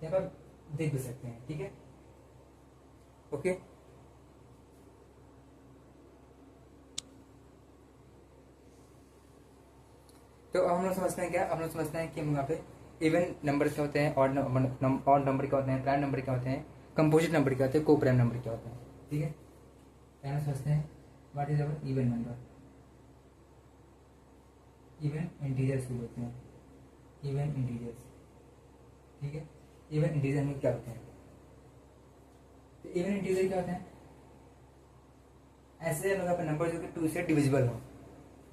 [SPEAKER 1] यहाँ पे आप देख भी सकते हैं, ठीक है ओके। तो अब हम लोग समझते हैं क्या, हम लोग समझते हैं कि वहाँ पे इवन नंबर क्या होते हैं, ऑड नंबर क्या होते हैं, प्राइम नंबर क्या होते हैं, कंपोजिट नंबर क्या होते हैं, को प्राइम नंबर क्या होते हैं, ठीक है। पहले समझते हैं what is our even number. Even integers भी होते हैं, इवन इंटीजर्स, ठीक है। इवन इंटीजर में क्या होते हैं, तो इवन इंटीजर क्या होते हैं, ऐसे नंबर जो कि 2 से डिविजिबल हो,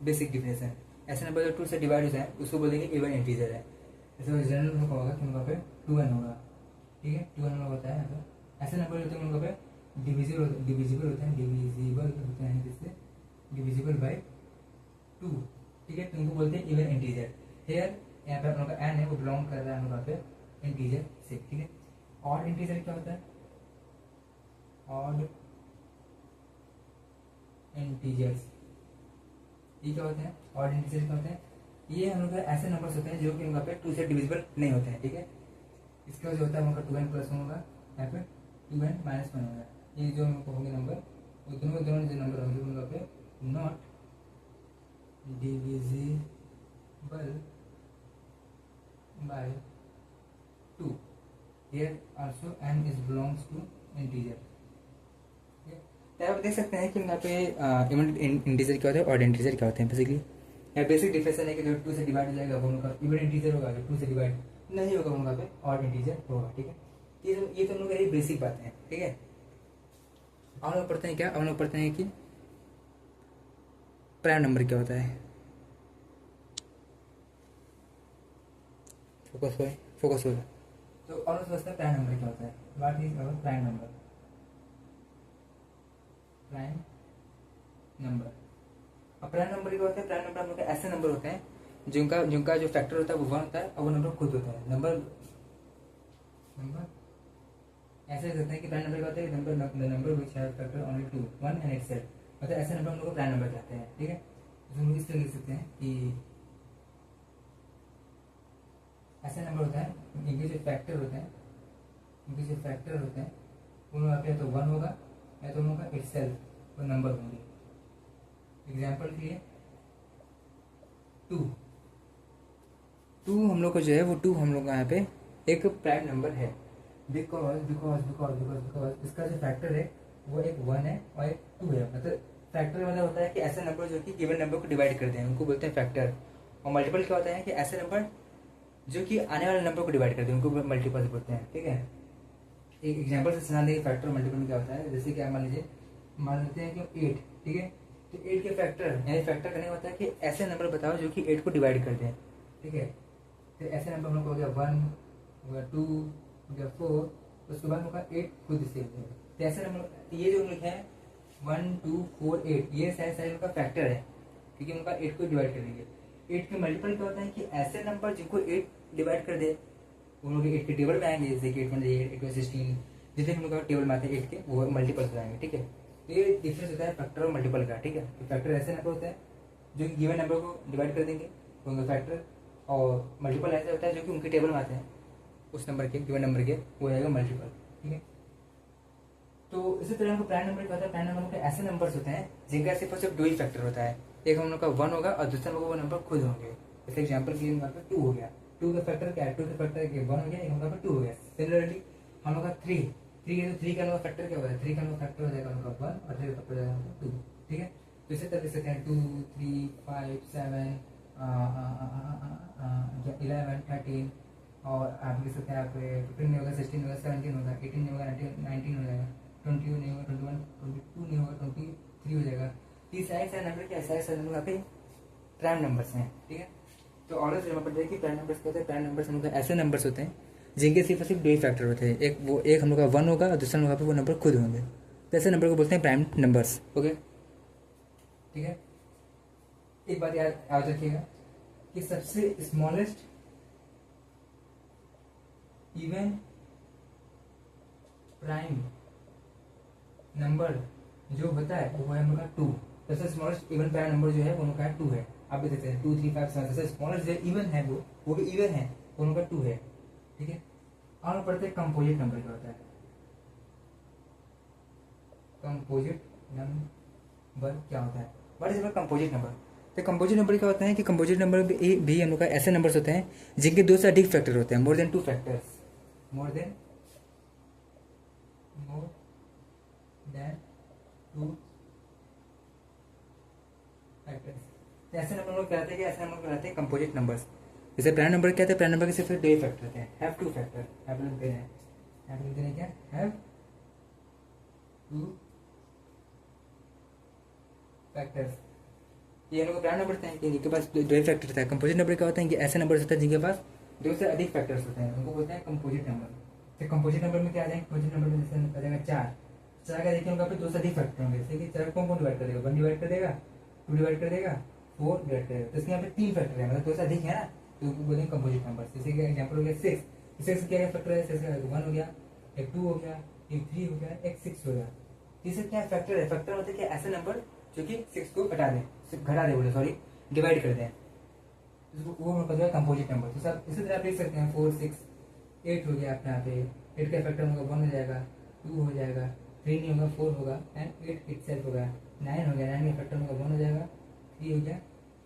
[SPEAKER 1] बेसिक डिफिनेशन। ऐसे नंबर जो 2 से डिवाइड हो जाए उसको बोलेंगे इवन इंटीजर है। जैसे जनरल में होगा कि उनका पे 2n होगा, ठीक है, 2n होता है। तो ऐसे नंबर होते हैं उनका पे डिविजिबल होते हैं, जिससे डिविजिबल बाय 2, ठीक है, तो उनको बोलते हैं इवन इंटीजर। हेयर यहाँ पे उनका n है वो बिलोंग कर रहा है उनका पे इंटीजर से, ठीक है। ऑड इंटीजर क्या होता है, ऑड इंटीजर्स ये क्या होते हैं, ऑड इंटीजर क्या होते हैं, ये हम लोग का ऐसे नंबर्स होते हैं जो कि उनका पे 2 से डिविजिबल नहीं होते हैं, ठीक है। इसका जो होता है उनका 2n प्लस 1 होगा, यहाँ पे 2n माइनस 1 होगा। ये जो हमको होंगे नंबर, वो दोनों जो नंबर होंगे उनका पे not divisible by 2। Here also n is belongs to integer. तो आप देख सकते हैं कि यहाँ पे इवन इंटीजर क्या होता है, ऑड इंटीजर क्या होते हैं। बेसिकली यहाँ बेसिक डिफरेंस है कि जो 2 से डिवाइड हो जाएगा वो उनका इवन इंटीजर होगा, जो 2 से डिवाइड नहीं होगा उनका पे ऑड इंटीजर होगा, ठीक है। ये तो हम लोग का बेसिक बात है, ठीक है। हम लोग पढ़ते हैं क्या, हम लोग पढ़ते हैं कि प्राइम नंबर क्या होता है। फोकस हो। तो हम लोग समझते हैं प्राइम नंबर क्या होता है। What is our prime number, prime number. अब प्राइम नंबर क्या होता है, प्राइम नंबर हम लोग का ऐसे नंबर होते हैं जिनका जो फैक्टर होता है वो 1 होता है और वो नंबर खुद होता है। नंबर ऐसे कहते हैं कि प्राइम नंबर क्या होता है, number which have factor only 2 1 and itself, मतलब ऐसे नंबर हम लोग को प्राइम नंबर कहते हैं, ठीक है। तो हम इस तरह लिख सकते हैं कि ऐसे नंबर होता है इनके जो फैक्टर होते हैं, उनमें आप या तो 1 होगा या तो उनका इटसेल्फ वो नंबर होंगे। एग्जाम्पल के लिए 2 हम लोग को जो है वो 2 हम लोग का यहाँ पे एक प्राइम नंबर है, बिकॉज इसका जो फैक्टर है वो एक 1 है और एक 2 है। मतलब फैक्टर मतलब होता है कि ऐसे नंबर जो कि गिवन नंबर को डिवाइड करते हैं उनको बोलते हैं फैक्टर। और मल्टीपल क्या होता है कि ऐसे नंबर जो कि आने वाले नंबर को डिवाइड करते हैं उनको मल्टीपल बोलते हैं, ठीक है। एक एग्जाम्पल से समझाने के फैक्टर मल्टीपल में क्या होता है, जैसे कि मान लेते हैं कि 8, ठीक है। तो 8 के फैक्टर यानी फैक्टर करने का होता है कि ऐसे नंबर बताओ जो कि 8 को डिवाइड करते हैं, ठीक है। तो ऐसे नंबर हम लोग हो गया 1, हो गया 2, हो गया 4, उसके बाद होगा 8 खुद से। तो ऐसे नंबर ये जो लिखे हैं 1 2 4 8 ये सारे उनका फैक्टर है क्योंकि उनका 8 को डिवाइड करेंगे। 8 के मल्टीपल क्या होता है कि ऐसे नंबर जिनको 8 डिवाइड कर दे उन लोग 8 के टेबल में आएंगे, जैसे कि 8 8 16 जितने हम लोग का टेबल में आते हैं 8 के वो मल्टीपल हो जाएंगे, ठीक है। तो ये डिफरेंस होता है फैक्टर और मल्टीपल का, ठीक है। तो फैक्टर ऐसे नंबर होता है जो कि गिवन नंबर को डिवाइड कर देंगे उनका फैक्टर, और मल्टीपल ऐसे होता है जो कि उनके टेबल में आते हैं उस नंबर के गिवन नंबर के वो आएगा मल्टीपल, ठीक है। तो इसी तरह हमको प्राइम नंबर क्या होता है, प्राइम नंबर के ऐसे नंबर्स होते हैं जिनका सिर्फ और सिर्फ 2 ही फैक्टर होता है। एक हम लोग का 1 होगा और दूसरा लोग वो नंबर खुद होंगे। जैसे एग्जाम्पल की 2 हो गया, 2 का फैक्टर क्या है, 2 का फैक्टर 1 हो गया, एक हम लोग का 2 हो गया। सिमिलरली हम लोग का 3 3 है तो 3 का हम लोग फैक्टर क्या होगा, 3 का हम लोग फैक्टर हो जाएगा हम लोग 1 और 3 का फैक्टर हो जाएगा 2। ठीक है, तो इसे तब लिख सकते हैं 2 3 5 7 11 13 और आप लिख सकते हैं आप 15 नहीं होगा, 16 नहीं होगा, 17 होगा, 18 नहीं होगा, 19 हो जाएगा, 20 नहीं होगा, 21 22 नहीं होगा, 23 हो जाएगा। तीस ऐसे नंबर क्या ऐसा नंबर यहाँ पे प्राइम नंबर्स हैं। ठीक है, तो ऑर्डर से पता है कि प्राइम नंबर्स क्या होते हैं, प्राइम नंबर्स हम लोग ऐसे नंबर्स होते हैं जिनके सिर्फ और सिर्फ दो ही फैक्टर होते हैं, एक हम लोग का 1 होगा और दूसरा नंबर पे वो नंबर खुद होंगे, तो ऐसे नंबर को बोलते हैं प्राइम नंबर्स। ओके, ठीक है, एक बात याद रखिएगा कि सबसे स्मॉलेस्ट इवन प्राइम नंबर जो होता है वो है हम लोग का 2। सबसे स्मॉलेस्ट इवन प्राइम नंबर जो है वो लोग का 2 है। आप भी देखते हैं 2 3 5 7, सबसे स्मॉलेस्ट जो इवन है वो भी इवन है, वो लोग का 2 है। ठीक है, और पढ़ते हैं कंपोजिट नंबर क्या होता है। कंपोजिट नंबर क्या होता है, व्हाट इज कंपोजिट नंबर। तो कंपोजिट नंबर क्या होता है कि कंपोजिट नंबर भी हम लोग का ऐसे नंबर्स होते हैं जिनके 2 से अधिक फैक्टर होते हैं, more than 2 factors, more than 2 factors. तो ऐसे नंबर लोग कहते हैं कि ऐसे नंबर कहलाते हैं कंपोजिट नंबर्स। जैसे प्राइम नंबर क्या होता है, प्राइम नंबर के सिर्फ 2 ही फैक्टर होते हैं, हैव 2 फैक्टर, हैव लिखते हैं क्या, हैव 2 फैक्टर्स। ये लोग प्राइम नंबर हैं कि जिनके पास 2 ही फैक्टर होता है। कंपोजिट नंबर क्या होता है कि ऐसे नंबर होते हैं जिनके पास 2 से अधिक फैक्टर्स होते हैं, उनको बोलते हैं कंपोजिट नंबर। तो कंपोजिट नंबर में क्या आ जाएगा, कंपोजिट नंबर में जैसे आ जाएगा 4 का देखिए उनका पे 2 से अधिक फैक्टर होंगे, जैसे कि 4 कौन डिवाइड कर देगा, 1 डिवाइड कर देगा, 2 डिवाइड कर देगा, 4 डिवाइड करेगा, तो इसके यहाँ पे 3 फैक्टर है, मतलब 2 से अधिक है ना, तो बोलेंगे कंपोजिट नंबर। जैसे कि एग्जाम्पल हो गया 6, 6 क्या फैक्टर है, 1 हो गया, एक 2 हो गया, एक 3 हो गया, एक 6 हो गया। तीसरा क्या फैक्टर है, फैक्टर होता है कि ऐसे नंबर जो कि 6 को घटा दें, घटा दे बोले सॉरी डिवाइड कर दें, वो मतलब कंपोजिट नंबर। तो सब इसी तरह आप लिख सकते हैं 4 6 8 हो गया अपने यहाँ पे, 8 का फैक्टर होगा 1 हो जाएगा, 2 हो जाएगा, 3 नहीं होगा 4 होगा, एंड 8 इटसेल्फ होगा, 9 हो गया, 9 का फैक्टर होगा 1 हो जाएगा, 3 हो गया,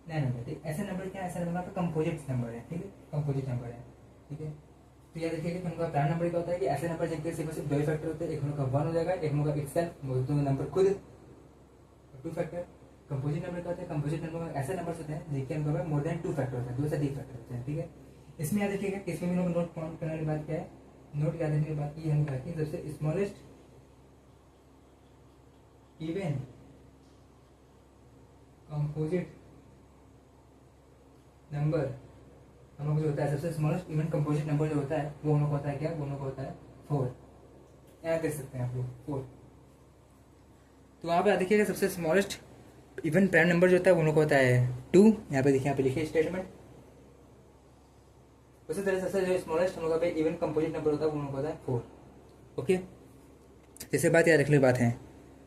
[SPEAKER 1] 9 हो गया। ठीक, ऐसे नंबर क्या, ऐसे नंबर पे कंपोजिट नंबर है। ठीक है, कंपोजिट नंबर है। ठीक है, तो यह देखिए कि उनका प्राइम नंबर क्या होता है कि ऐसे नंबर जिनके सिर्फ 2 फैक्टर होते हैं, एक उनका 1 हो जाएगा, एक उनका इटसेल्फ नंबर खुद 2 फैक्टर। कंपोजिट नंबर क्या होता है, कंपोजिट नंबर में ऐसे नंबर्स होते हैं जिनके नंबर में मोर देन 2 फैक्टर होते हैं, 2 से अधिक फैक्टर होते हैं। ठीक है, इसमें याद रखिएगा कि इसमें भी लोग नोट पॉइंट करने वाली बात क्या है, नोट याद रखने की बात ये हम कहा कि सबसे स्मॉलेस्ट इवन कंपोजिट नंबर हम लोग जो होता है, सबसे स्मॉलेस्ट इवन कंपोजिट नंबर जो होता है वो हम लोग होता है क्या, वो हम लोग होता है 4। यहाँ देख सकते हैं आप लोग 4। तो वहाँ पे देखिएगा सबसे स्मॉलेस्ट इवन प्राइम नंबर जो होता है वो लोग होता है 2। यहाँ पे देखिए, यहाँ पे लिखिए स्टेटमेंट। उसी तरह सबसे जो स्मॉलेस्ट हम लोग पे इवन कंपोजिट नंबर होता है वो लोग होता है 4। ओके, जैसे बात याद रखने की बात है।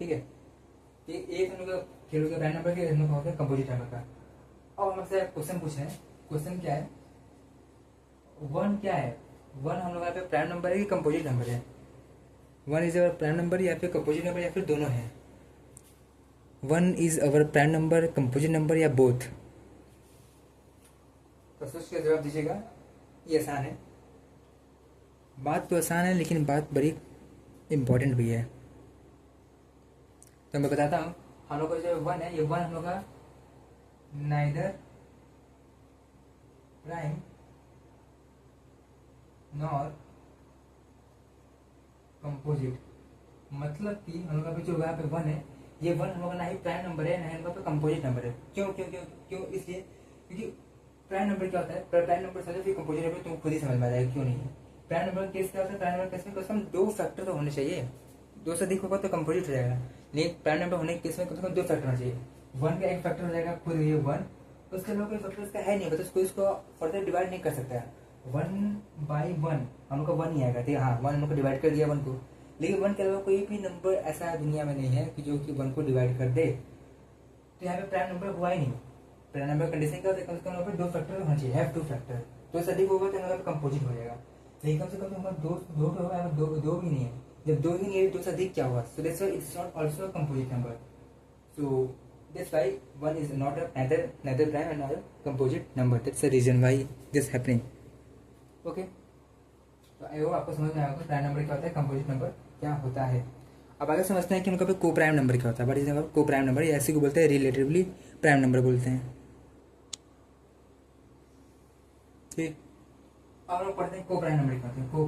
[SPEAKER 1] ठीक है, ये एक हम लोग खेलों के प्राइम नंबर के हम लोग होता है कंपोजिट नंबर का। अब हम आपसे क्वेश्चन पूछे हैं, क्वेश्चन क्या है, 1 क्या है, 1 हम लोग यहाँ पे प्राइम नंबर है कि कंपोजिट नंबर है, 1 इज अवर प्राइम नंबर या फिर कंपोजिट नंबर या फिर दोनों है, 1 is our prime number, composite number या बोथ। तो सोच के जवाब दीजिएगा। ये आसान है, बात तो आसान है लेकिन बात बड़ी इम्पोर्टेंट भी है। तो मैं बताता हूँ, हम लोग का जो 1 है, ये 1 हम लोग का नाइदर प्राइम नॉर कंपोजिट, मतलब कि हम लोग का जो यहाँ पे 1 है, ये 1 हम लोग का ना ही प्राइम नंबर है ना ही हम लोग का कंपोजिट नंबर है। क्यों क्यों क्यों क्यों इसलिए क्योंकि प्राइम नंबर क्या होता है, प्राइम नंबर समझो फिर कंपोजिट नंबर तुम खुद ही समझ में आ जाएगा क्यों नहीं है। प्राइम नंबर केस क्या होता है, प्राइम नंबर केस में कम से कम 2 फैक्टर तो होने चाहिए, 2 से अधिक होगा तो कंपोजिट हो जाएगा, लेकिन प्राइम नंबर होने के केस में कम से कम 2 फैक्टर होना चाहिए। 1 का एक फैक्टर हो जाएगा खुद ये 1, उसके अलावा कोई फैक्टर इसका है नहीं, मतलब उसको इसको फर्दर डिवाइड नहीं कर सकता है। 1/1 हम लोग का 1 ही आएगा। ठीक है, हाँ 1 हम लोग को डिवाइड कर दिया 1 को, लेकिन 1 के अलावा कोई भी नंबर ऐसा दुनिया में नहीं है कि जो कि 1 को डिवाइड कर दे, तो यहाँ पे प्राइम नंबर हुआ ही नहीं। प्राइम नंबर कंडीशन क्या होता है, कम से कम यहाँ पे 2 फैक्टर होना चाहिए, हैव 2 फैक्टर, 2 से अधिक होगा तो यहाँ पे कंपोजिट हो जाएगा, लेकिन कम से कम हमारा 2 होगा, यहाँ पे 2 भी नहीं है। जब 2 ही नहीं है 2 से अधिक क्या हुआ, सो that's why it's not also a composite number. So that's why 1 is not a neither prime and neither composite number. That's the reason why this happening. Okay, तो आई होप आपको समझ में आएगा प्राइम नंबर क्या होता है, composite number क्या होता है। अब आगे समझते हैं कि उनका को प्राइम नंबर क्या होता है। बट इस को प्राइम नंबर ऐसे को बोलते हैं रिलेटिवली प्राइम नंबर बोलते हैं। ठीक, अब हम लोग पढ़ते हैं को प्राइम नंबर क्या होते हैं। को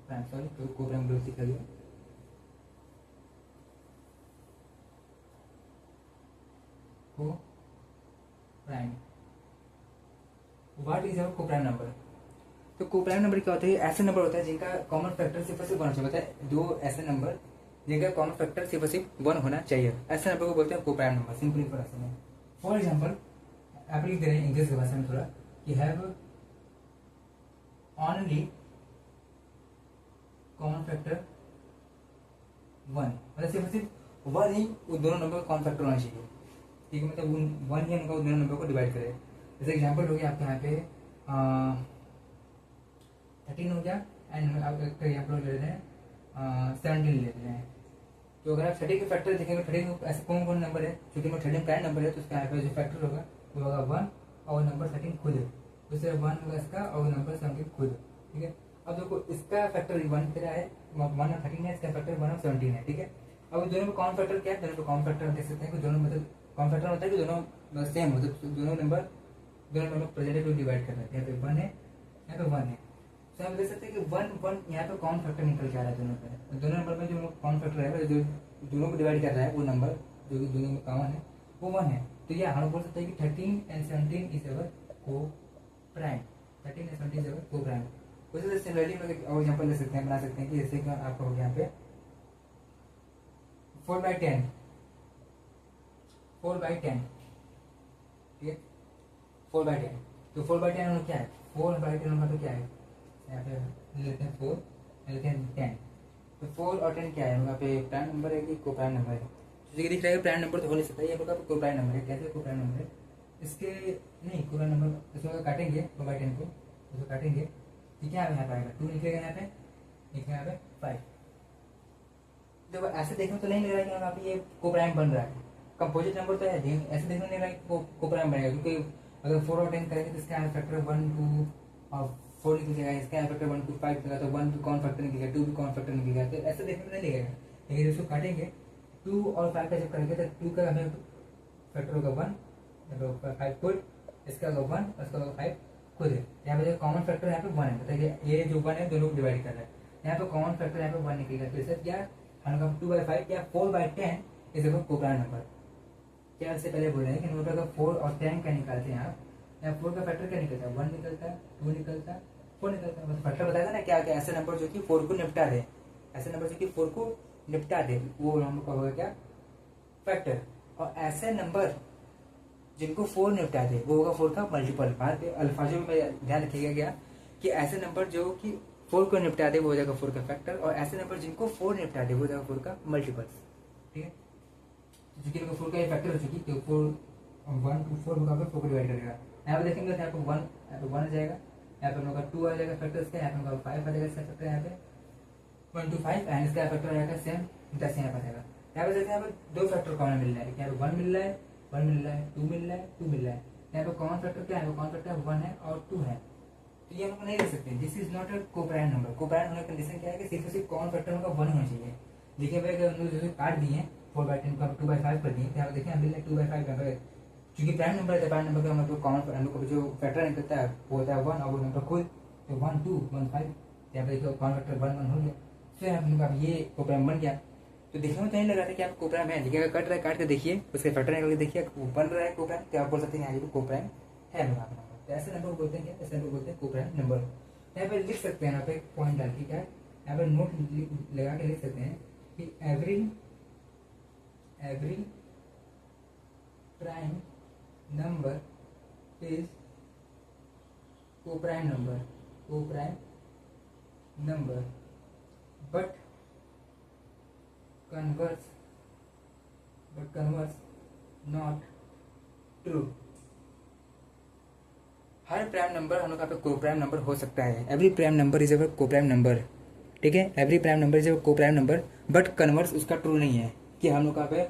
[SPEAKER 1] प्राइम सॉरी को प्राइम गलती कर दिया। को प्राइम, व्हाट इज अवर को प्राइम नंबर। तो को प्राइम नंबर क्या होता है, ऐसे नंबर होता है जिनका कॉमन फैक्टर सिर्फ और सिर्फ वन होता है। दो ऐसे नंबर जिनका कॉमन फैक्टर सिर्फ और सिर्फ वन होना चाहिए, ऐसे नंबर को बोलते हैं को prime number. Simply for example आप लिख दे रहे हैं इंग्लिश की भाषा में थोड़ा कि have only common factor one, मतलब सिर्फ और सिर्फ वन ही उन दोनों नंबर का कॉमन फैक्टर होना चाहिए। ठीक है, मतलब वन ही उनका उन दोनों नंबर को डिवाइड करे। जैसे एग्जाम्पल हो गया आपके यहाँ पे 13 हो गया एंड आप एग्जाम्पल ले लेते हैं 17 ले लेते हैं। तो अगर आप 30 के फैक्टर देखेंगे, 30 ऐसे कौन कौन नंबर है, क्योंकि मैं 30 प्राइम नंबर है तो उसका यहाँ पे जो फैक्टर होगा वो होगा 1 और नंबर 13 खुद है, उससे 1 होगा इसका और नंबर 17 खुद। ठीक है, अब देखो इसका फैक्टर 1 तेरा है, 1 और 13 है, इसका फैक्टर 1 और 17 है। ठीक है, अब दोनों में कॉमन फैक्टर क्या है, दोनों में कॉमन फैक्टर देख सकते हैं कि दोनों मतलब कॉमन फैक्टर होता है कि दोनों सेम हो, तो दोनों नंबर प्रेजेंट को डिवाइड कर रहे हैं। यहाँ पे 1 है, यहाँ पे 1 है, तो आप देख सकते हैं कि 1 1 यहाँ पे कॉमन फैक्टर निकल के आ रहा है दोनों पे। दोनों नंबर में जो कॉमन फैक्टर है जो दोनों को डिवाइड कर रहा है वो नंबर जो कि दोनों में कॉमन है वो 1 है। तो ये हम बोल सकते हैं कि 13 एंड 17 इज अवर को प्राइम, 13 एंड 17 इज अवर को प्राइम। उसी तरह सिमिलरली और एग्जांपल ले सकते हैं, बना सकते हैं कि जैसे कि आपका हो गया यहाँ पे 4/10, 4/10, ठीक है 4/10। तो 4/10 क्या है, 4/10 का तो क्या है, यहाँ पे लेते हैं 4 लेते हैं 10। तो 4 और 10 क्या है, यहाँ पे प्राइम नंबर है कि को प्राइम नंबर है। तो दिख रहा है प्राइम नंबर तो हो नहीं सकता, ये को प्राइम नंबर है। कैसे को प्राइम नंबर है, इसके नहीं को प्राइम नंबर इसको काटेंगे 4/10 को, इसको काटेंगे तो क्या यहाँ पे आएगा 2 निकलेगा, यहाँ पे निकलेगा यहाँ पे 5। जब ऐसे देखने तो नहीं लग रहा है कि यहाँ पे ये को प्राइम बन रहा है, कंपोजिट नंबर तो है, ऐसे देखने नहीं लग रहा है को प्राइम बनेगा, क्योंकि अगर 4 और 10 करेंगे तो इसका फैक्टर 1 2 और 4 निकलेगा, इसका फैक्टर 1 2 5 निकलेगा, तो 1 भी कॉमन फैक्टर निकलेगा, 2 भी कॉमन फैक्टर निकलेगा। तो ऐसे देखने में नहीं लगेगा, लेकिन इसको काटेंगे 2 और 5 का जब करेंगे तो 2 का हमें फैक्टर होगा 1, 5 खुद, इसका होगा 1 और इसका होगा 5 खुद है। यहाँ पे कॉमन फैक्टर यहाँ पे 1 है, बताइए ये जो 1 है दोनों को डिवाइड कर रहा है, यहाँ पे कॉमन फैक्टर यहाँ पे 1 निकलेगा। तो इससे क्या हम लोग 2/5 या 4/10 इज अ को प्राइम नंबर। क्या इससे पहले बोल रहे हैं कि नंबर का 4 और 10 का निकालते हैं आप, यहाँ 4 का फैक्टर क्या निकलता है, 1 निकलता है, 2 निकलता है, 4 निकलता है। मतलब फैक्टर बताएगा ना क्या क्या, ऐसे नंबर जो कि 4 को निपटा दे, ऐसे नंबर जो कि 4 को निपटा दे वो नंबर का होगा क्या फैक्टर। और ऐसे नंबर जिनको 4 निपटा दे वो होगा 4 का मल्टीपल। बात अल्फाजों में ध्यान रखिएगा क्या कि ऐसे नंबर जो कि 4 को निपटा दे वो हो जाएगा 4 का फैक्टर, और ऐसे नंबर जिनको 4 निपटा दे वो हो जाएगा 4 का मल्टीपल। ठीक है, चूंकि इनको 4 का फैक्टर हो चुकी तो 4 1 2 4 होगा, 4 को डिवाइड करेगा। यहाँ पे देखेंगे तो यहाँ पे 1 यहाँ पे 1 आ जाएगा, यहाँ पे हम लोग का 2 आ जाएगा फैक्टर इसका, यहाँ पे हम लोग का 5 आ जाएगा इसका फैक्टर, यहाँ पे 1 2 5 एंड इसका फैक्टर आ जाएगा सेम 10 यहाँ पे आएगा। यहाँ पे देखते हैं यहाँ पे 2 फैक्टर कॉमन मिल रहा है, यहाँ पे 1 मिल रहा है, 1 मिल रहा है, 2 मिल रहा है, 2 मिल रहा है। यहाँ पे कॉमन फैक्टर क्या है, कॉमन फैक्टर 1 है और 2 है, तो ये हम लोग नहीं ले सकते। दिस इज नॉट अ को प्राइम नंबर। को प्राइम होने की कंडीशन क्या है कि सिर्फ कॉमन फैक्टर उनका 1 होना चाहिए। देखिए भाई अगर हम लोग जैसे काट दिए 4/10 को 2/5 कर दिए, यहाँ पे देखिए हम 2/5 यहाँ पे क्योंकि प्राइम नंबर है, प्राइम नंबर का मतलब कॉमन हम लोग को जो फैक्टर निकलता है वो होता है 1 और वो नंबर खुद, तो 1 2 1 5, यहाँ पे देखिए कॉमन फैक्टर 1 1 हो गया, फिर हम लोग अब ये को प्राइम बन गया। तो देखने में तो नहीं लग रहा था कि आप को प्राइम है, देखिए अगर कट रहा है काट के देखिए उसके फैक्टर निकल के देखिए वो बन रहा है को प्राइम, तो आप बोल सकते हैं यहाँ को प्राइम है मेरा नंबर। तो ऐसे नंबर बोलते हैं क्या, ऐसे नंबर बोलते हैं को प्राइम नंबर। यहाँ पे लिख सकते हैं, यहाँ पे पॉइंट डाल के क्या यहाँ पे नोट लगा के लिख सकते हैं कि एवरी प्राइम नंबर इज को प्राइम नंबर, को prime number but converse not true. Her prime number हम लोग यहाँ पे को प्राइम नंबर हो सकता है। एवरी प्राइम नंबर इज अवर को प्राइम नंबर, ठीक है, एवरी प्राइम नंबर इज अवर को प्राइम नंबर बट कन्वर्स उसका ट्रू नहीं है कि हम लोग यहाँ पे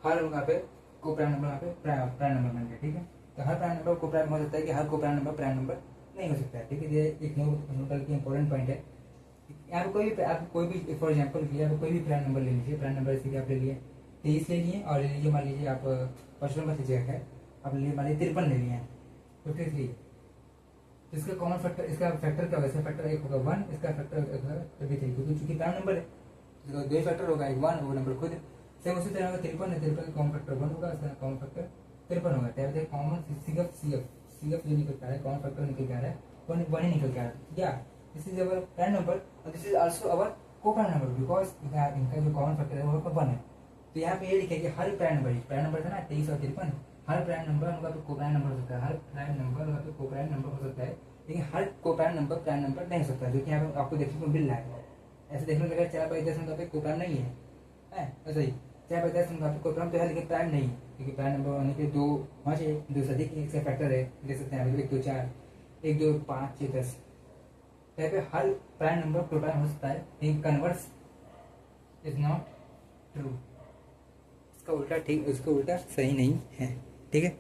[SPEAKER 1] हर लोग यहाँ पे को प्राइम नंबर यहाँ पे प्राइम नंबर बन गया। ठीक है, तो हर प्राइम नंबर को प्राइम हो सकता है कि हर को प्राइम नंबर नहीं हो सकता है, ठीक है। ये एक नोट करके इंपॉर्टेंट पॉइंट है। यहाँ पे कोई भी फॉर एग्जाम्पल के लिए आप कोई भी प्राइम नंबर ले लीजिए। प्राइम नंबर जैसे कि आप ले लिए 23 ले लिए, और ले लीजिए मान लीजिए आप फर्स्ट नंबर की जगह है आप ले लिए मान लीजिए 53 ले लिए हैं, 53। इसका कॉमन फैक्टर, इसका फैक्टर क्या होगा, इसका फैक्टर एक होगा 1, इसका फैक्टर होगा 33, क्योंकि चूंकि प्राइम नंबर है इसका दो ही फैक्टर होगा, एक 1 वो नंबर खुद। सेम उसी तरह होगा 53 है, 53 का कॉमन फैक्टर 1 होगा, इसका कॉमन फैक्टर 53 होगा। तब कॉमन CF जो निकल के आ रहा है, कॉमन फैक्टर निकल के आ रहा है, वन ही निकल के आ रहा है। क्या this is our prime number और दिस इज आल्सो अवर को प्राइम नंबर, बिकॉज इनका जो कॉमन फैक्टर है वो 1 है। तो यहाँ पे ये लिखा कि हर प्राइम नंबर था ना 23 और 53, हर प्राइम नंबर उनका तो को प्राइम नंबर हो सकता है, हर प्राइम नंबर उनका तो को प्राइम नंबर हो सकता है, लेकिन हर को प्राइम नंबर नहीं हो सकता, जो कि यहाँ पे आपको देखने को मिल रहा है। ऐसे देखने लगा 4/10 उनका पे को प्राइम नहीं है, ऐसा ही 4/10 उनका पे को प्राइम तो है, लेकिन प्राइम नहीं है, क्योंकि प्राइम नंबर होने के दो होना चाहिए, दो से अधिक इसका फैक्टर है, देख सकते हैं 1 2 4 1 2 5 6 10। यहाँ पे हर प्राइम नंबर को प्राइम हो सकता है, लेकिन कन्वर्स इज नॉट ट्रू, इसका उल्टा ठीक, उसका उल्टा सही नहीं है, ठीक है।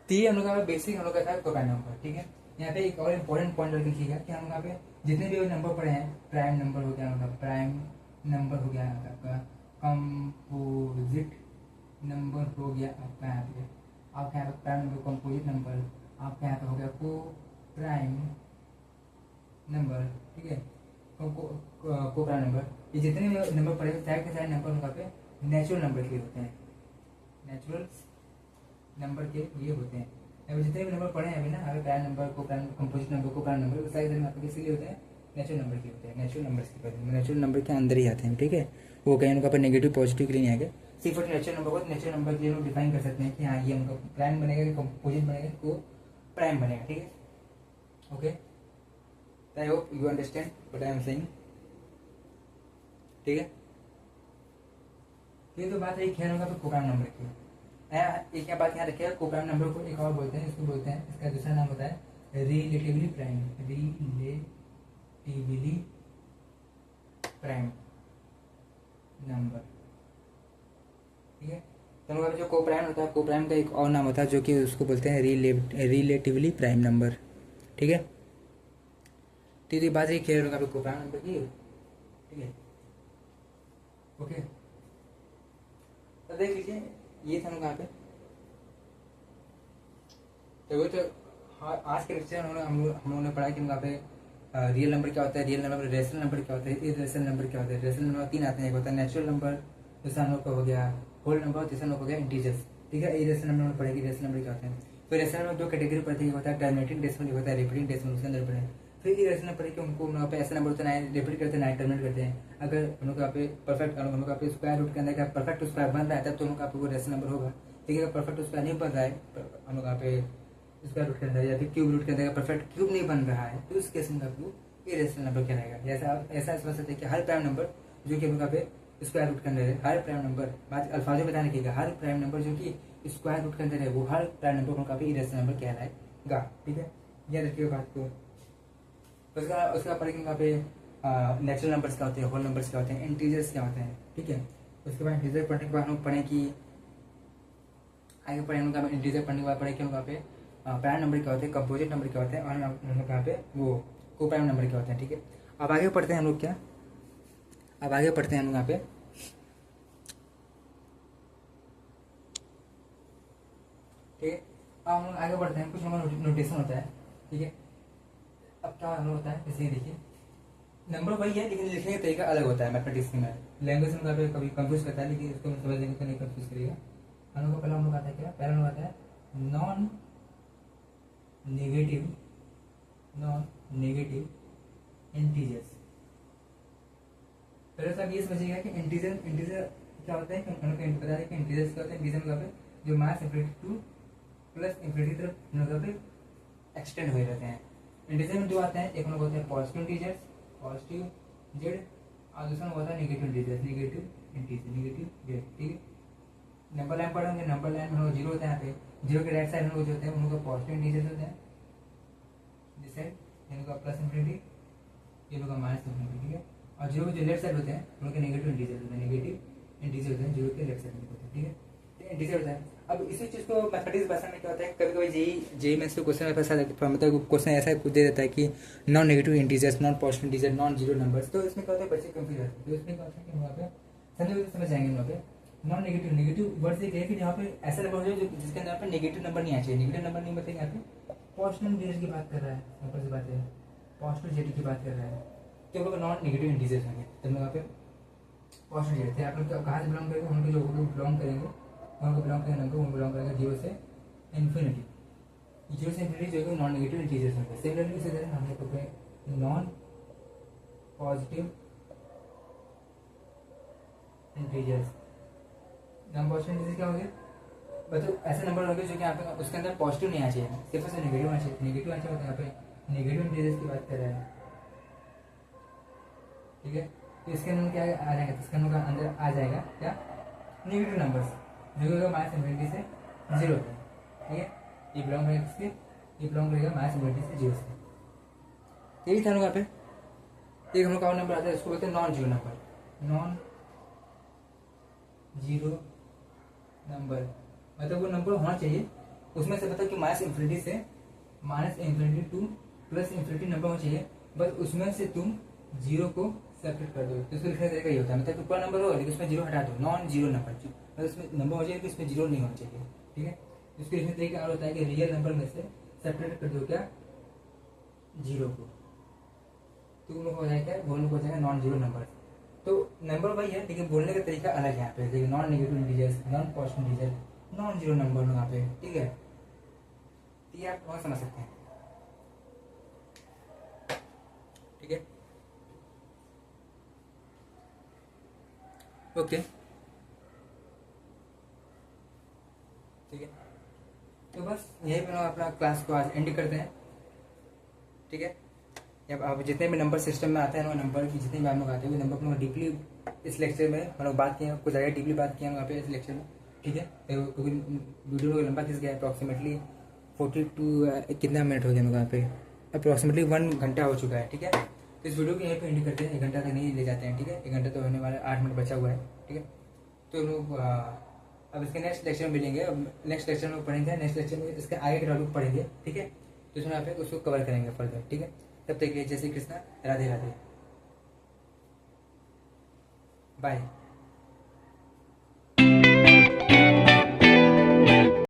[SPEAKER 1] तो ये हम लोग का बेसिक हम लोग का था को प्राइम नंबर, ठीक है। यहाँ पे एक और इम्पोर्टेंट पॉइंट लिखिएगा कि हम यहाँ पे जितने भी नंबर पढ़े हैं, प्राइम नंबर हो गया मतलब प्राइम नंबर हो गया आपका, कंपोजिट नंबर हो गया आपका यहाँ पे, आपका यहाँ पे प्राइम नंबर कंपोजिट नंबर, आपका यहाँ पे हो गया को प्राइम नंबर, ठीक है, को प्राइम नंबर। ये जितने भी नंबर पढ़े सारे के सारे नंबर उनका पे नेचुरल नंबर के होते हैं, नेचुरल नंबर के ये होते हैं। अभी जितने भी नंबर पढ़े हैं अभी ना, अगर प्राइम नंबर को प्राइम कंपोजिट नंबर को प्राइम नंबर सारे नंबर किसी लिए होते हैं, नेचुरल नंबर के होते हैं, नेचुरल नंबर्स के होते हैं, नेचुरल नंबर के अंदर ही आते हैं, ठीक है। वो कहीं उनका पर नेगेटिव पॉजिटिव के लिए नहीं आएगा, सिर्फ नेचुरल नंबर को नेचुरल नंबर के लिए लोग डिफाइन कर सकते हैं कि हाँ ये उनका प्राइम बनेगा कि कंपोजिट बनेगा को प्राइम बनेगा, ठीक है। Okay, I hope you understand what I am saying, ठीक है। ये तो बात है खैर होगा तो को प्राइम नंबर की। एक क्या बात यहाँ रखिएगा, को प्राइम नंबर को एक और बोलते हैं, इसको बोलते हैं, इसका दूसरा नाम होता है relatively prime, relatively prime number, ठीक है। तो जो को प्राइम होता है, को प्राइम का एक और नाम होता है जो कि उसको बोलते हैं रिलेटिवली प्राइम नंबर, ठीक है। तो ये बात है क्लियर होगा को प्राइम नंबर की, ठीक है। ओके, तो देख लीजिए ये था कहाँ पे, तो वो तो हाँ आज के लेक्चर हम लोगों ने पढ़ा कि वहाँ पे रियल नंबर क्या होता है, रियल नंबर, रेशनल नंबर क्या होता है, इरेशनल नंबर क्या होता है। रेशनल नंबर 3 आते हैं, एक होता है नेचुरल नंबर, दूसरा नंबर का हो गया होल नंबर, तीसरा नंबर हो गया इंटीजर्स, ठीक है। इरेशनल नंबर पढ़ेगी, रेशनल नंबर क्या होते हैं। फिर रेशनल नंबर 2 कैटेगरी पढ़ती है, होता है टर्मिनेटिंग डेसिमल, होता है रिपीटिंग डेसिमल, उसके अंदर पढ़े। फिर इरेशनल पढ़े कि उनको वहाँ पे ऐसा नंबर होता है रिपीट करते हैं, टर्मिनेट करते हैं। अगर हम लोग यहाँ पे परफेक्ट, हम लोग पे स्क्वायर रूट के अंदर का परफेक्ट स्क्वायर बन रहा है तब तो हम लोग वो रेशनल नंबर होगा, ठीक है। अगर परफेक्ट स्क्वायर नहीं बन रहा है हम लोग यहाँ पे स्क्वायर रूट के अंदर या फिर क्यूब रूट के अंदर परफेक्ट क्यूब नहीं बन रहा है, तो उस केस में आपको इरेशनल नंबर कहलाएगा। ऐसा समझ सकते हैं कि हर प्राइम नंबर जो कि हम लोग पे स्क्वायर रूट के अंदर है, हर प्राइम नंबर, बात अल्फाजों में ध्यान रखिएगा, हर प्राइम नंबर जो कि स्क्वायर रूट के अंदर है वो हर प्राइम नंबर को इरेशनल नंबर कहलाएगा, ठीक है। याद रखिएगा बात को। उसका पढ़ेंगे वहाँ पे नेचुरल नंबर्स क्या होते हैं, होल नंबर्स क्या होते हैं, इंटीजर्स क्या होते हैं, ठीक है। उसके बाद इंटीजर पढ़ने के बाद हम लोग पढ़ें कि आगे पढ़ेंगे उनका इंटीजर पढ़ने के बाद पढ़ेंगे वहाँ पे प्राइम नंबर क्या होते हैं, कंपोजिट नंबर क्या होते हैं, और हम लोग यहाँ पे वो को प्राइम नंबर क्या होते हैं, ठीक है। अब आगे पढ़ते हैं हम लोग क्या, अब आगे पढ़ते हैं हम लोग यहाँ पे, ठीक है। अब हम लोग आगे बढ़ते हैं, कुछ हमारा नोटेशन होता है, ठीक है। अब क्या होता है जैसे देखिए, नंबर वही है लेकिन लिखने का तरीका अलग होता है मैथमेटिक्स में। लैंग्वेज में कभी कभी कंफ्यूज करता है, लेकिन इसको समझ लेंगे तो नहीं कंफ्यूज करेगा। हम लोग को पहला हम लोग आता है क्या, पहला हम लोग आता है नॉन नेगेटिव इंटीजर्स। पहले तो आप ये समझिएगा कि इंटीजर क्या होता है, बता दें कि इंटीजर्स क्या होता है। इंटीजर मतलब जो मास इंफिनिटी टू प्लस इंफिनिटी तरफ मतलब एक्सटेंड हुए रहते हैं। इंटीजर में दो आते हैं, एक में होता है पॉजिटिव इंटीजर्स, पॉजिटिव जेड, और दूसरा में होता है नेगेटिव इंटीजर्स, नेगेटिव जेड, ठीक है। नंबर लाइन पढ़ेंगे, नंबर लाइन में हम लोग जीरो होता है, यहाँ पे जीरो के राइट साइड में लोग जो होते हैं उन लोग पॉजिटिव इंटीजर्स होते हैं, दिस साइड इनका प्लस इंफिनिटी, ये लोग माइनस इंफिनिटी, ठीक है। और जीरो के जो लेफ्ट साइड होते हैं उन लोग के नेगेटिव इंटीजर होते हैं, नेगेटिव इंटीजर होते हैं जीरो के लेफ्ट साइड में होते हैं, ठीक है। तो इंटीजर होता है। अब इसी चीज़ को मैथमेटिक्स भाषा में क्या होता है, कभी कभी जेई में से क्वेश्चन ऐसा मतलब क्वेश्चन ऐसा कुछ दे देता है कि non negative integers, non positive integer, non zero numbers, तो इसमें क्या होता है बच्चे कंफ्यूज होते हैं। तो इसमें क्या होता है कि वहाँ पे समझ जाएंगे वहाँ पे नॉन नेगेटिव, नेगेटिव वर्ड से क्या है कि यहाँ पे ऐसा नंबर हो जाए जिसके अंदर पे नेगेटिव नंबर नहीं आना चाहिए। नेगेटिव नंबर नहीं मतलब यहाँ पे पॉजिटिव इंटीजर की बात कर रहा है, सिंपल सी बात है, पॉजिटिव जेडी की बात कर रहा है, तो वो नॉन नेगेटिव इंटीजर्स होंगे। तो वहाँ पे पॉजिटिव जेड थे, आप लोग कहाँ से बिलोंग करेंगे, उनके जो बिलोंग करेंगे उनको बिलोंग करेंगे, उनको बिलोंग करेंगे जीरो से इन्फिनिटी। जीरो से इन्फिनिटी जो है नॉन नेगेटिव इंटीजर्स होंगे। सिमिलरली इसी तरह हम लोग को non positive integers, non positive integers क्या होंगे, मतलब ऐसे नंबर होंगे जो कि यहाँ पे उसके अंदर पॉजिटिव नहीं आना चाहिए, सिर्फ से नेगेटिव आना चाहिए। नेगेटिव आना चाहिए होता है, यहाँ पे नेगेटिव इंटीजर्स की बात कर रहे हैं, ठीक है। तो इसके अंदर क्या आ जाएगा, इसके अंदर आ जाएगा क्या, नेगेटिव नंबर्स जो कि माइनस इन्फिनिटी से जीरो पे, ठीक है। ये बिलोंग करेगा किसके, ये बिलोंग करेगा माइनस इन्फिनिटी से जीरो से। यही था लोग यहाँ पे एक हम लोग का नंबर आता है, इसको बोलते हैं non zero number. Non zero number मतलब वो नंबर होना चाहिए उसमें से मतलब कि minus infinity two plus infinity number होना चाहिए, बस उसमें से तुम जीरो को सेपरेट कर दो। तो इसको लिखने का तरीका ये होता है, मतलब पूरा नंबर हो लेकिन उसमें जीरो हटा दो, नॉन जीरो नंबर, मतलब उसमें नंबर हो जाए तो इसमें जीरो नहीं होना चाहिए, ठीक है। इसको लिखने का तरीका और होता है कि रियल नंबर में से सेपरेट कर दो क्या, जीरो को, तो उन लोग हो जाएगा, वो लोग हो जाएगा नॉन जीरो नंबर। तो नंबर वही है लेकिन बोलने का तरीका अलग है यहाँ पे, देखिए non negative integers, non positive integer, non zero number यहाँ पे, ठीक है। ये आप वहाँ समझ सकते हैं, ठीक है, ओके, ठीक है। तो बस यही पे अपना क्लास को आज एंड करते हैं, ठीक है। अब आप जितने भी नंबर सिस्टम में आते हैं ना, नंबर की जितने भी हम लोग आते हैं वो नंबर को डीपली इस लेक्चर में हम लोग बात किए, कुछ ज़्यादा डीपली बात किए वहाँ पे इस लेक्चर में, ठीक है। क्योंकि वीडियो लंबा खिंच गया, अप्रॉक्सीमेटली 42 कितना मिनट हो गया हम लोग यहाँ पे, अप्रॉक्सीमेटली 1 घंटा हो चुका है, ठीक है। तो इस वीडियो को यहीं पे एंड करते हैं, 1 घंटा तक नहीं ले जाते हैं, ठीक है। 1 घंटा तो होने वाला है, 8 मिनट बचा हुआ है, ठीक है। तो लोग अब इसके नेक्स्ट लेक्चर में मिलेंगे, अब नेक्स्ट लेक्चर में पढ़ेंगे, नेक्स्ट लेक्चर में इसके आगे के टॉपिक पढ़ेंगे, ठीक है। तो इसमें आप उसको कवर करेंगे फर्दर, ठीक है। तब तक जय श्री कृष्णा, राधे राधे, बाय।